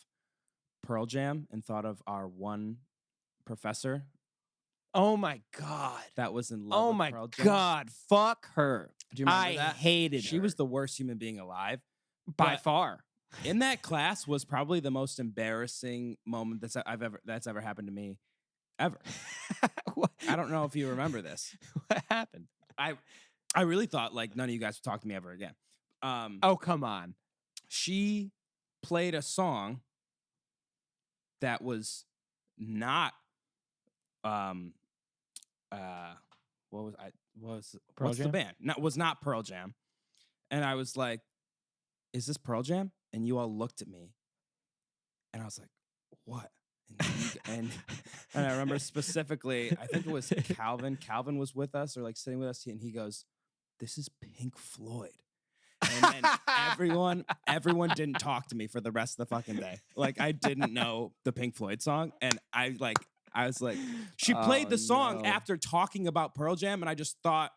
Pearl Jam and thought of our one professor. Oh my God. That was in love with Pearl Jam. Oh my God. Fuck her. Do you remember that? I hated her. She was the worst human being alive. By far. In that class was probably the most embarrassing moment that's ever happened to me ever. I don't know if you remember this. What happened? I really thought like none of you guys would talk to me ever again. Oh, come on. She played a song that was not what's the band? No, was not Pearl Jam. And I was like, is this Pearl Jam? And you all looked at me. And I was like, what? And I remember specifically, I think it was Calvin. Calvin was with us or like sitting with us, and he goes, this is Pink Floyd. And then everyone didn't talk to me for the rest of the fucking day. Like I didn't know the Pink Floyd song. And I was like, she played the song after talking about Pearl Jam, and I just thought,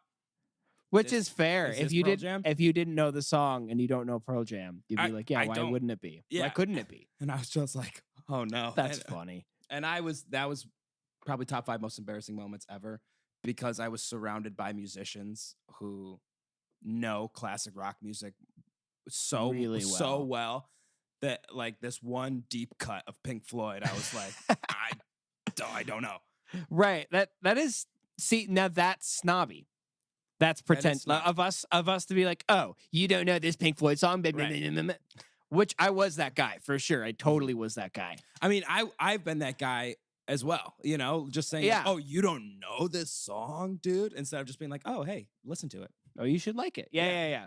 which is fair. If you didn't know the song and you don't know Pearl Jam, you'd be like, yeah, why wouldn't it be? Yeah. Why couldn't it be? And I was just like, oh no. That's funny. And that was probably top 5 most embarrassing moments ever because I was surrounded by musicians who know classic rock music so well that like this one deep cut of Pink Floyd, I was like, I don't know. Right. That is, see, now that's snobby. That's pretentious of us to be like, oh, you don't know this Pink Floyd song, right. Which I was that guy for sure. I totally was that guy. I mean, I've been that guy as well. You know, just saying, like, oh, you don't know this song, dude, instead of just being like, oh, hey, listen to it. Oh, you should like it. Yeah.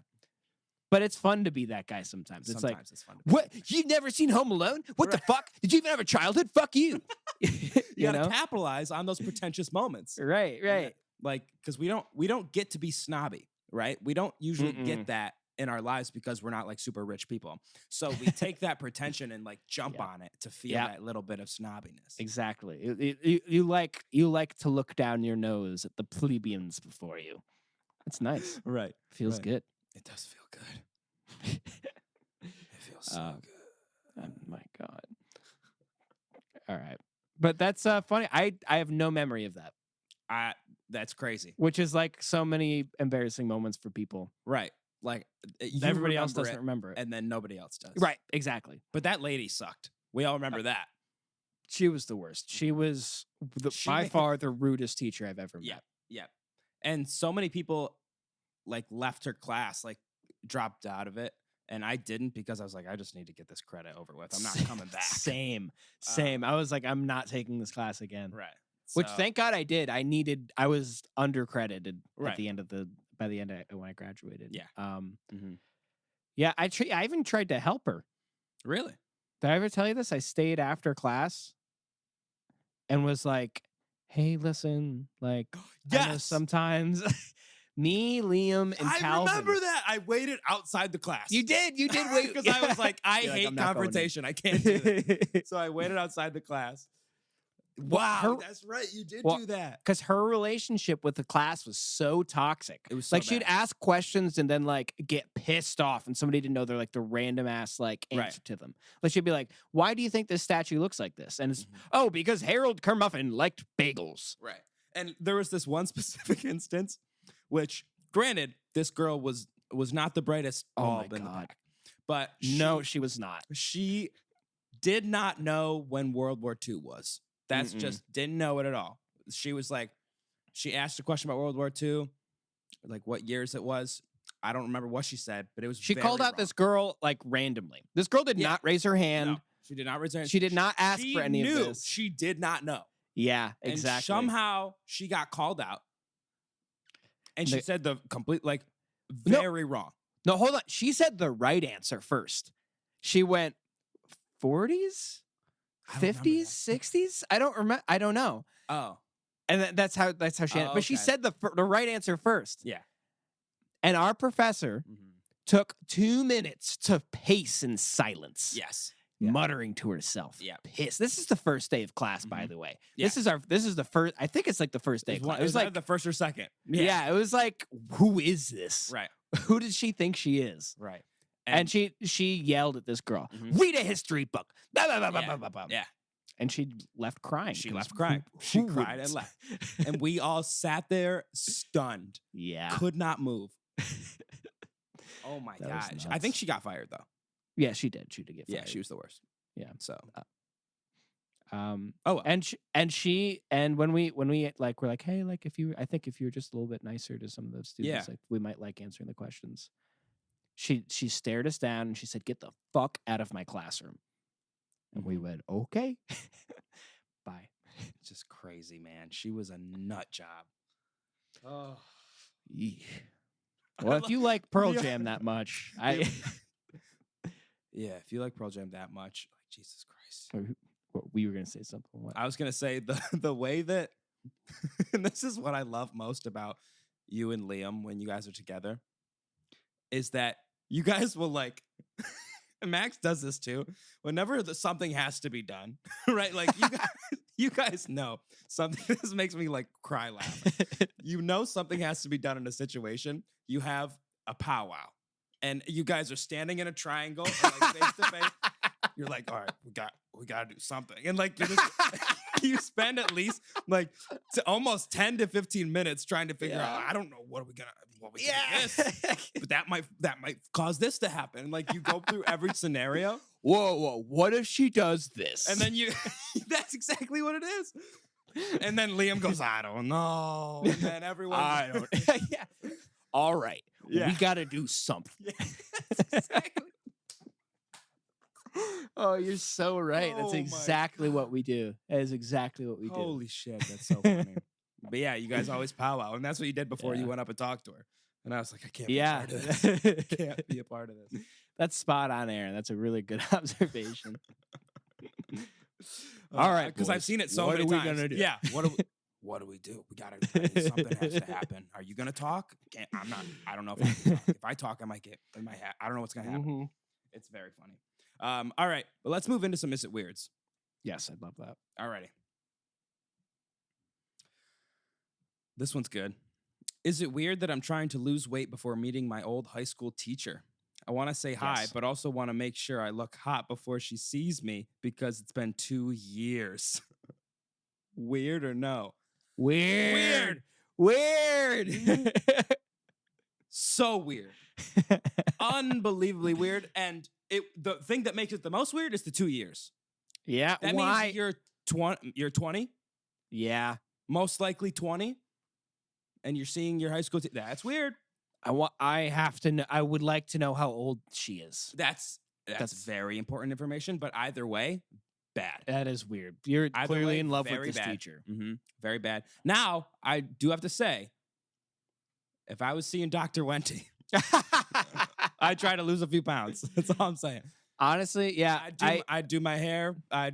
But it's fun to be that guy sometimes. It's sometimes like, it's fun to be what? You've never seen Home Alone? What the fuck? Did you even have a childhood? Fuck you. You gotta capitalize on those pretentious moments. Right. Like, because we don't get to be snobby, right? We don't usually get that in our lives because we're not like super rich people. So we take that pretension and like jump on it to feel that little bit of snobbiness. Exactly. You like to look down your nose at the plebeians before you. It's nice. Right. Feels good. It does feel good. It feels so good. Oh my God. All right. But that's funny. I have no memory of that. That's crazy. Which is like so many embarrassing moments for people. Right. Like Everybody else doesn't it, remember it. and then nobody else does. Right, exactly. But that lady sucked. We all remember that. She was the worst. She was by far the rudest teacher I've ever met. Yeah. And so many people like left her class, like dropped out of it. And I didn't because I was like, I just need to get this credit over with. I'm not coming back. Same. I was like, I'm not taking this class again. Right. Which thank God I did. I was undercredited right. at the end of by the end of when I graduated. Yeah. Yeah, I even tried to help her. Really? Did I ever tell you this? I stayed after class and was like, hey, listen, like, yes! I know sometimes me, Liam, and Calvin. I remember that. I waited outside the class. You did wait. Because I was like, I hate confrontation. I can't do it. So I waited outside the class. Wow, that's right. You did do that. Because her relationship with the class was so toxic. It was so like bad. She'd ask questions and then like get pissed off, and somebody didn't know they're like the random ass like answer to them. Like she'd be like, "Why do you think this statue looks like this?" And it's because Harold Kermuffin liked bagels. Right. And there was this one specific instance, which, granted, this girl was not the brightest bulb in the pack, but she was not. She did not know when World War II was. That's just didn't know it at all. She was like, she asked a question about World War II, like what years it was. I don't remember what she said, but it was. She called out this girl like randomly. This girl did not raise her hand. No, she did not raise her hand. She did not ask for any of this. She did not know. Yeah, exactly. And somehow she got called out, and she said the complete very wrong. No, hold on. She said the right answer first. She went 40s. 50s, 60s? I don't remember. I don't know. Oh, and that's how she. But she said the right answer first. Yeah. And our professor took 2 minutes to pace in silence. Yes. Muttering to herself. Yeah. Pissed. This is the first day of class, by the way. Yeah. This is the first. I think it's like the first day of class. It was like the first or second. Yeah. It was like, who is this? Right. Who does she think she is? Right. And she yelled at this girl, read a history book. Blah, blah, blah, yeah. blah, blah. Yeah. And she left crying. She cried and left. And we all sat there stunned. Yeah. Could not move. Oh my gosh. I think she got fired though. Yeah, she did. She did get fired. Yeah, she was the worst. Yeah. So and when we like we're like, hey, like if you were just a little bit nicer to some of those students, like we might like answering the questions. She stared us down and she said, "Get the fuck out of my classroom." And we went, "Okay." Bye. It's just crazy, man. She was a nut job. Oh. Well, if you like Pearl Jam that much, yeah, if you like Pearl Jam that much, like Jesus Christ. We were gonna say something. What? I was gonna say the way that, and this is what I love most about you and Liam when you guys are together, is that you guys will like, and Max does this too. Whenever something has to be done, right? Like you guys know something. This makes me like cry laughing. You know something has to be done in a situation. You have a powwow, and you guys are standing in a triangle, and, like face to face. You're like, all right, we got to do something, and like you spend at least like almost 10 to 15 minutes trying to figure out. I don't know what we gonna do this, but that might cause this to happen. And like you go through every scenario. Whoa! What if she does this? And then that's exactly what it is. And then Liam goes, I don't know. And then everyone, I don't. Yeah. All right, we got to do something. Yeah, that's exactly. Oh, you're so right. That's exactly what we do. That is exactly what we do. Holy shit, that's so funny. But yeah, you guys always powwow, and that's what you did before you went up and talked to her. And I was like, I can't be a part of this. Can't be a part of this. That's spot on, Aaron. That's a really good observation. All right, because I've seen it so many times. What are we gonna do? Yeah. What do we do? We gotta. Something has to happen. Are you gonna talk? I'm not. I don't know if I can talk. If I talk, I might get. I don't know what's gonna happen. It's very funny. All right, but let's move into some Is It Weirds. Yes, I'd love that. Alrighty. This one's good. Is it weird that I'm trying to lose weight before meeting my old high school teacher? I want to say hi, but also want to make sure I look hot before she sees me because it's been 2 years. Weird or no? Weird. Weird. So weird. Unbelievably weird. And the thing that makes it the most weird is the 2 years. Yeah. That why? means you're 20, Yeah. most likely 20, and you're seeing your high school team. That's weird. I have to know. I would like to know how old she is. That's very important information. But either way, bad. That is weird. You're Either clearly way, in love with very this bad. teacher. Mm-hmm. Very bad. Now, I do have to say, if I was seeing Dr. Wente, I'd try to lose a few pounds. That's all I'm saying. Honestly, yeah. I'd do my hair. I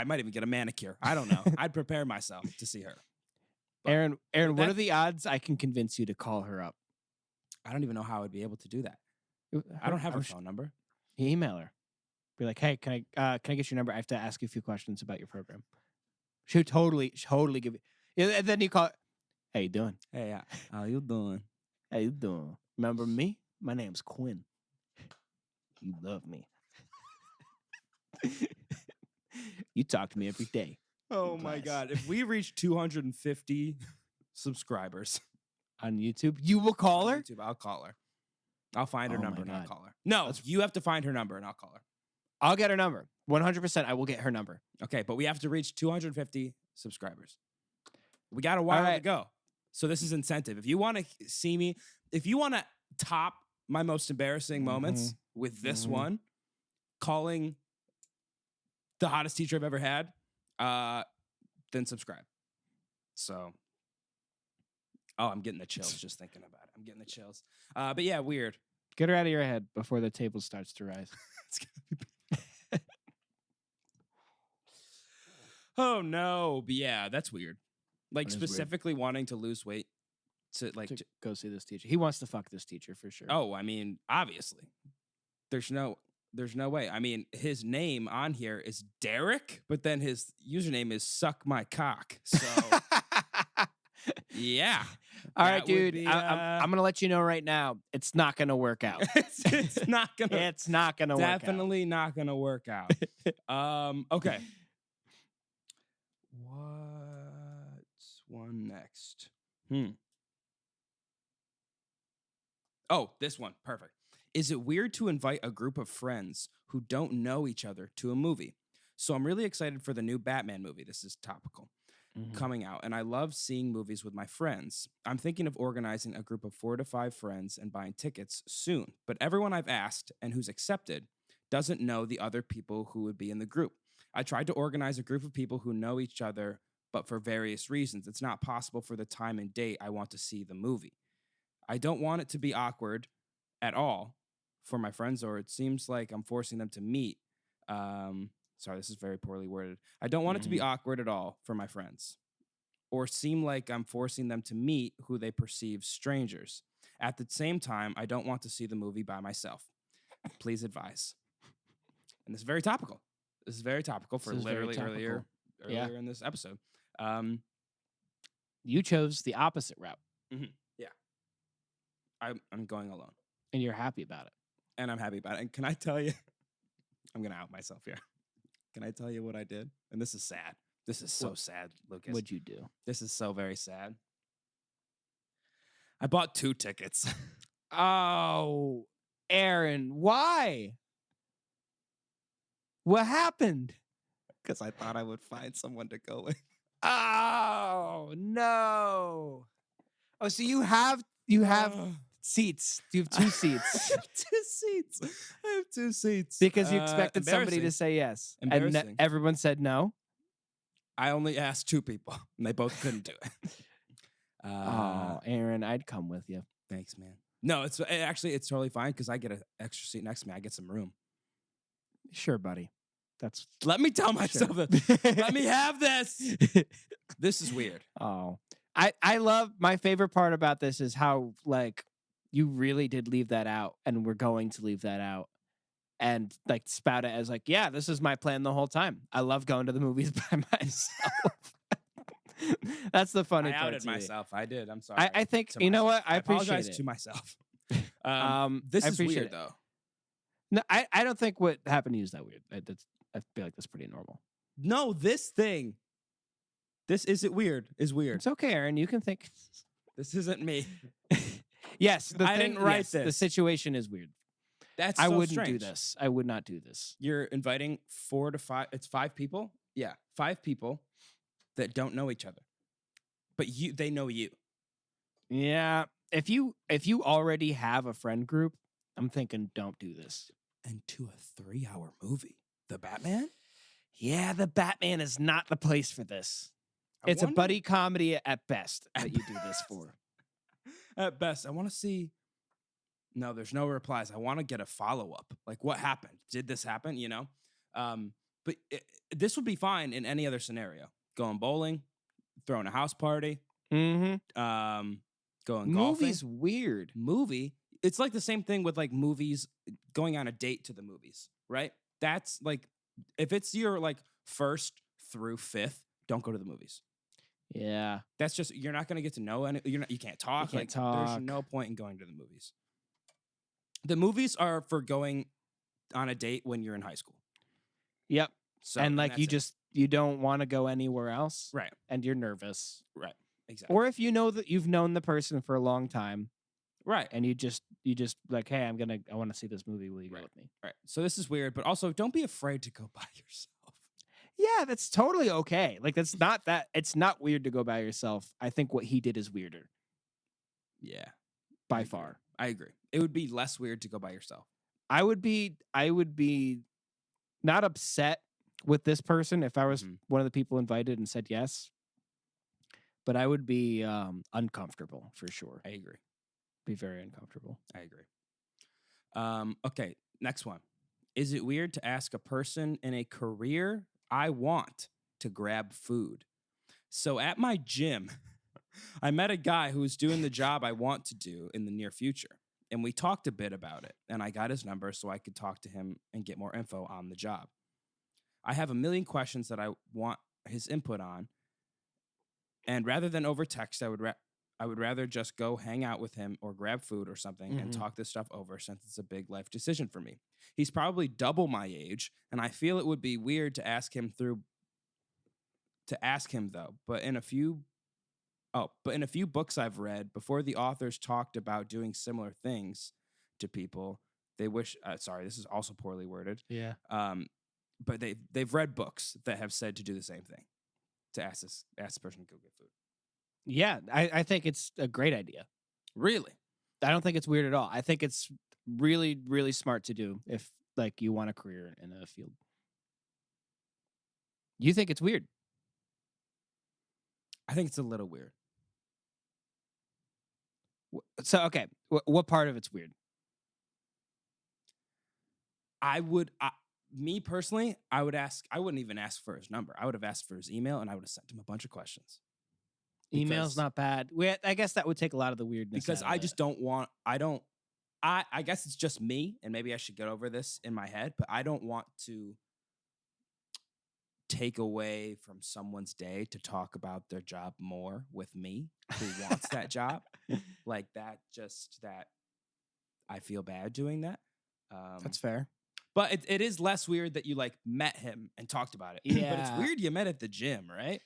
might even get a manicure. I don't know. I'd prepare myself to see her. But Aaron, what are the odds I can convince you to call her up? I don't even know how I'd be able to do that. I don't have her phone number. Email her. Be like, hey, can I get your number? I have to ask you a few questions about your program. She'll totally give you. And then you call. How you doing? Hey, how you doing? How you doing? Remember me? My name's Quinn. You love me. You talk to me every day. Oh my God. If we reach 250 subscribers on YouTube, you will call her? YouTube, I'll call her. I'll find her number and I'll God. call her. No, you have to find her number and I'll call her. I'll get her number. 100% I will get her number. Okay, but we have to reach 250 subscribers. We got a while to go. So this is incentive. If you want to see me, if you want to top my most embarrassing moments with this one, calling the hottest teacher I've ever had, then subscribe. So, I'm getting the chills just thinking about it. I'm getting the chills. But yeah, weird. Get her out of your head before the table starts to rise. It's gonna be bad. Oh no, but yeah, that's weird. Like specifically wanting to lose weight to go see this teacher. He wants to fuck this teacher for sure. Oh, I mean, obviously. There's no way. I mean, his name on here is Derek, but then his username is Suck My Cock. So yeah. All right, dude. I'm gonna let you know right now. It's not gonna work out. it's not gonna. It's not gonna work out. Definitely not gonna work out. Okay. What's one next? Oh, this one. Perfect. Is it weird to invite a group of friends who don't know each other to a movie? So I'm really excited for the new Batman movie. This is topical. Coming out, and I love seeing movies with my friends. I'm thinking of organizing a group of 4 to 5 friends and buying tickets soon, but everyone I've asked and who's accepted doesn't know the other people who would be in the group. I tried to organize a group of people who know each other, but for various reasons, it's not possible for the time and date I want to see the movie. I don't want it to be awkward at all for my friends, or it seems like I'm forcing them to meet. Sorry, this is very poorly worded. I don't want it to be awkward at all for my friends or seem like I'm forcing them to meet who they perceive strangers. At the same time, I don't want to see the movie by myself. Please advise. And this is very topical. This is very topical for literally earlier in this episode. You chose the opposite route. Yeah. I'm going alone. And you're happy about it. And I'm happy about it. And can I tell you, I'm going to out myself here. Can I tell you what I did? And this is sad. This is so sad, Lucas. What'd you do? This is so very sad. I bought 2 tickets. Oh, Aaron, why? What happened? Because I thought I would find someone to go with. Oh, no. Oh, so you have seats. You have 2 seats. I have 2 seats. Because you expected somebody to say yes. And everyone said no? I only asked 2 people, and they both couldn't do it. Oh, Aaron, I'd come with you. Thanks, man. No, it's totally fine because I get an extra seat next to me. I get some room. Sure, buddy. Let me tell myself that. Let me have this. This is weird. Oh, I love, my favorite part about this is how, like, you really did leave that out, and we're going to leave that out, and like spout it as like, yeah, this is my plan the whole time. I love going to the movies by myself. That's the funny part. I outed myself. I did. I'm sorry. I think, you know what? I apologize appreciate it. to myself. This is weird, though. No, I don't think what happened to you is that weird. I feel like that's pretty normal. No, this thing This isn't weird. Is weird. It's okay, Aaron. You can think. This isn't me. Yes, I didn't write The this. situation is weird. That's I so wouldn't strange. do this. I would not do this. You're inviting 4 to 5. It's 5 people. Yeah, 5 people that don't know each other, but they know you. Yeah, if you already have a friend group, I'm thinking don't do this. And to a 3-hour movie, The Batman. Yeah, The Batman is not the place for this. It's a buddy comedy at best that you do this for. At best, I want to see. No, there's no replies. I want to get a follow-up. Like, what happened? Did this happen? You know? But this would be fine in any other scenario. Going bowling, throwing a house party, Mm-hmm. going golfing. Movie's weird. Movie. It's like the same thing with like movies, going on a date to the movies, right? That's like, if it's your like 1st through 5th, don't go to the movies. Yeah. That's just, you're not going to get to know any, you can't talk. You can't talk. There's no point in going to the movies. The movies are for going on a date when you're in high school. Yep. So, and like you don't want to go anywhere else. Right. And you're nervous. Right. Exactly. Or if you know that you've known the person for a long time. Right. And you just like, hey, I want to see this movie. Will you go with me? Right. So this is weird, but also don't be afraid to go by yourself. Yeah, that's totally okay. Like it's not weird to go by yourself. I think what he did is weirder. Yeah. By far. I agree. It would be less weird to go by yourself. I would be not upset with this person if I was one of the people invited and said yes. But I would be uncomfortable for sure. I agree. Be very uncomfortable. I agree. Okay, next one. Is it weird to ask a person in a career I want to grab food? So at my gym, I met a guy who was doing the job I want to do in the near future. And we talked a bit about it. And I got his number so I could talk to him and get more info on the job. I have a million questions that I want his input on. And rather than over text, I would rather just go hang out with him or grab food or something and talk this stuff over, since it's a big life decision for me. He's probably double my age, and I feel it would be weird to ask him though. But in a few books I've read, before the authors talked about doing similar things to people, they wish. Sorry, this is also poorly worded. Yeah. But they've read books that have said to do the same thing, to ask this person to go get food. Yeah, I think it's a great idea. Really? I don't think it's weird at all. I think it's really, really smart to do if like you want a career in a field. You think it's weird? I think it's a little weird. So, okay, what part of it's weird? Me personally, I wouldn't even ask for his number. I would have asked for his email, and I would have sent him a bunch of questions. Email's not bad. I guess that would take a lot of the weirdness. Because I just don't want, I guess it's just me, and maybe I should get over this in my head, but I don't want to take away from someone's day to talk about their job more with me, who wants that job. Like that I feel bad doing that. That's fair. But it is less weird that you like met him and talked about it. Yeah. But it's weird you met at the gym, right?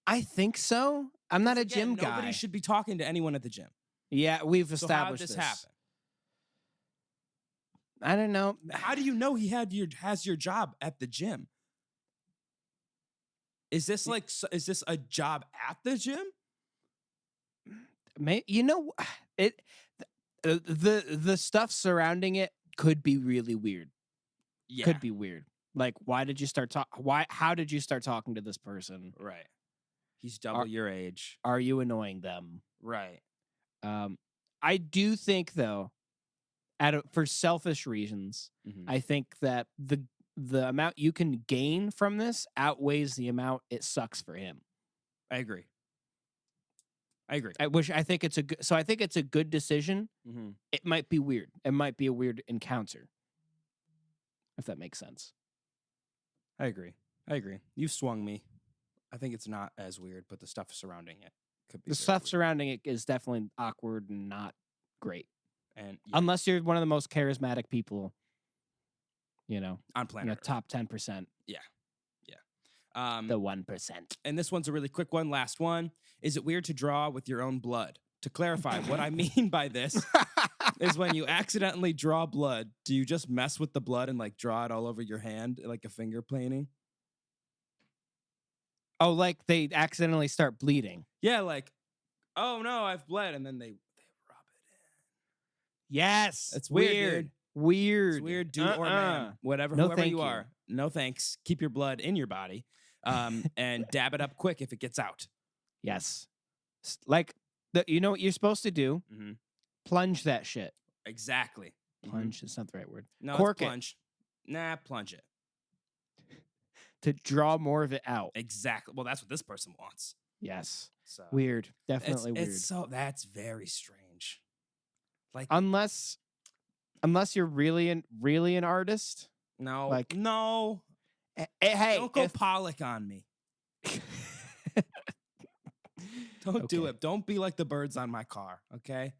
I think so. I'm not a gym guy. Nobody should be talking to anyone at the gym. Yeah, we've So how established did this happen? I don't know. How do you know he has your job at the gym? Is this a job at the gym? The stuff surrounding it could be really weird. Yeah. Could be weird. Like, how did you start talking to this person? Right. He's double your age. Are you annoying them? Right. I do think though, for selfish reasons, I think that the amount you can gain from this outweighs the amount it sucks for him. I agree. I think it's a good decision. Mm-hmm. It might be weird. It might be a weird encounter. If that makes sense. I agree. You swung me. I think it's not as weird, but the stuff surrounding it could be. The stuff surrounding it is definitely awkward and not great. And unless you're one of the most charismatic people, on planet Earth. top 10%. Yeah. The 1%. And this one's a really quick one. Last one. Is it weird to draw with your own blood? To clarify, what I mean by this is when you accidentally draw blood, do you just mess with the blood and like draw it all over your hand like a finger painting? Oh, like they accidentally start bleeding. Yeah, like, oh no, I've bled, and then they rub it in. Yes. It's weird, dude. Weird. It's weird, dude or man. Whatever, No, whoever thank you you. are. No thanks. Keep your blood in your body. And dab it up quick if it gets out. Yes. Like you know what you're supposed to do? Mm-hmm. Plunge that shit. Exactly. Plunge is not the right word. No, Cork it's plunge. Nah, plunge it. To draw more of it out. Exactly. Well, that's what this person wants. Yes. So Weird. Definitely weird. That's very strange. Like unless you're really an artist. No. Like no. Hey, don't go Pollock on me. Don't do it. Don't be like the birds on my car, okay?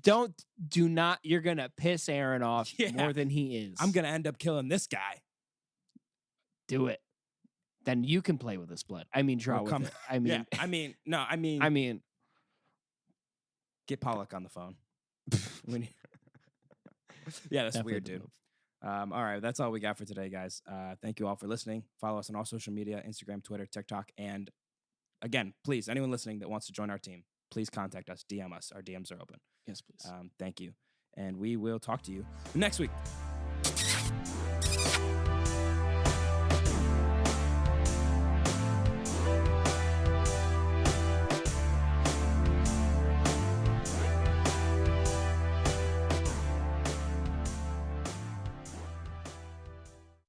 Do not. You're gonna piss Aaron off more than he is. I'm gonna end up killing this guy. Do it. Then you can play with this blood. I mean, draw with it. I mean, I mean, get Pollock on the phone. Yeah, that's weird, dude. All right, that's all we got for today, guys. Thank you all for listening. Follow us on all social media, Instagram, Twitter, TikTok, and again, please, anyone listening that wants to join our team, please contact us, DM us. Our DMs are open. Yes, please. Thank you. And we will talk to you next week.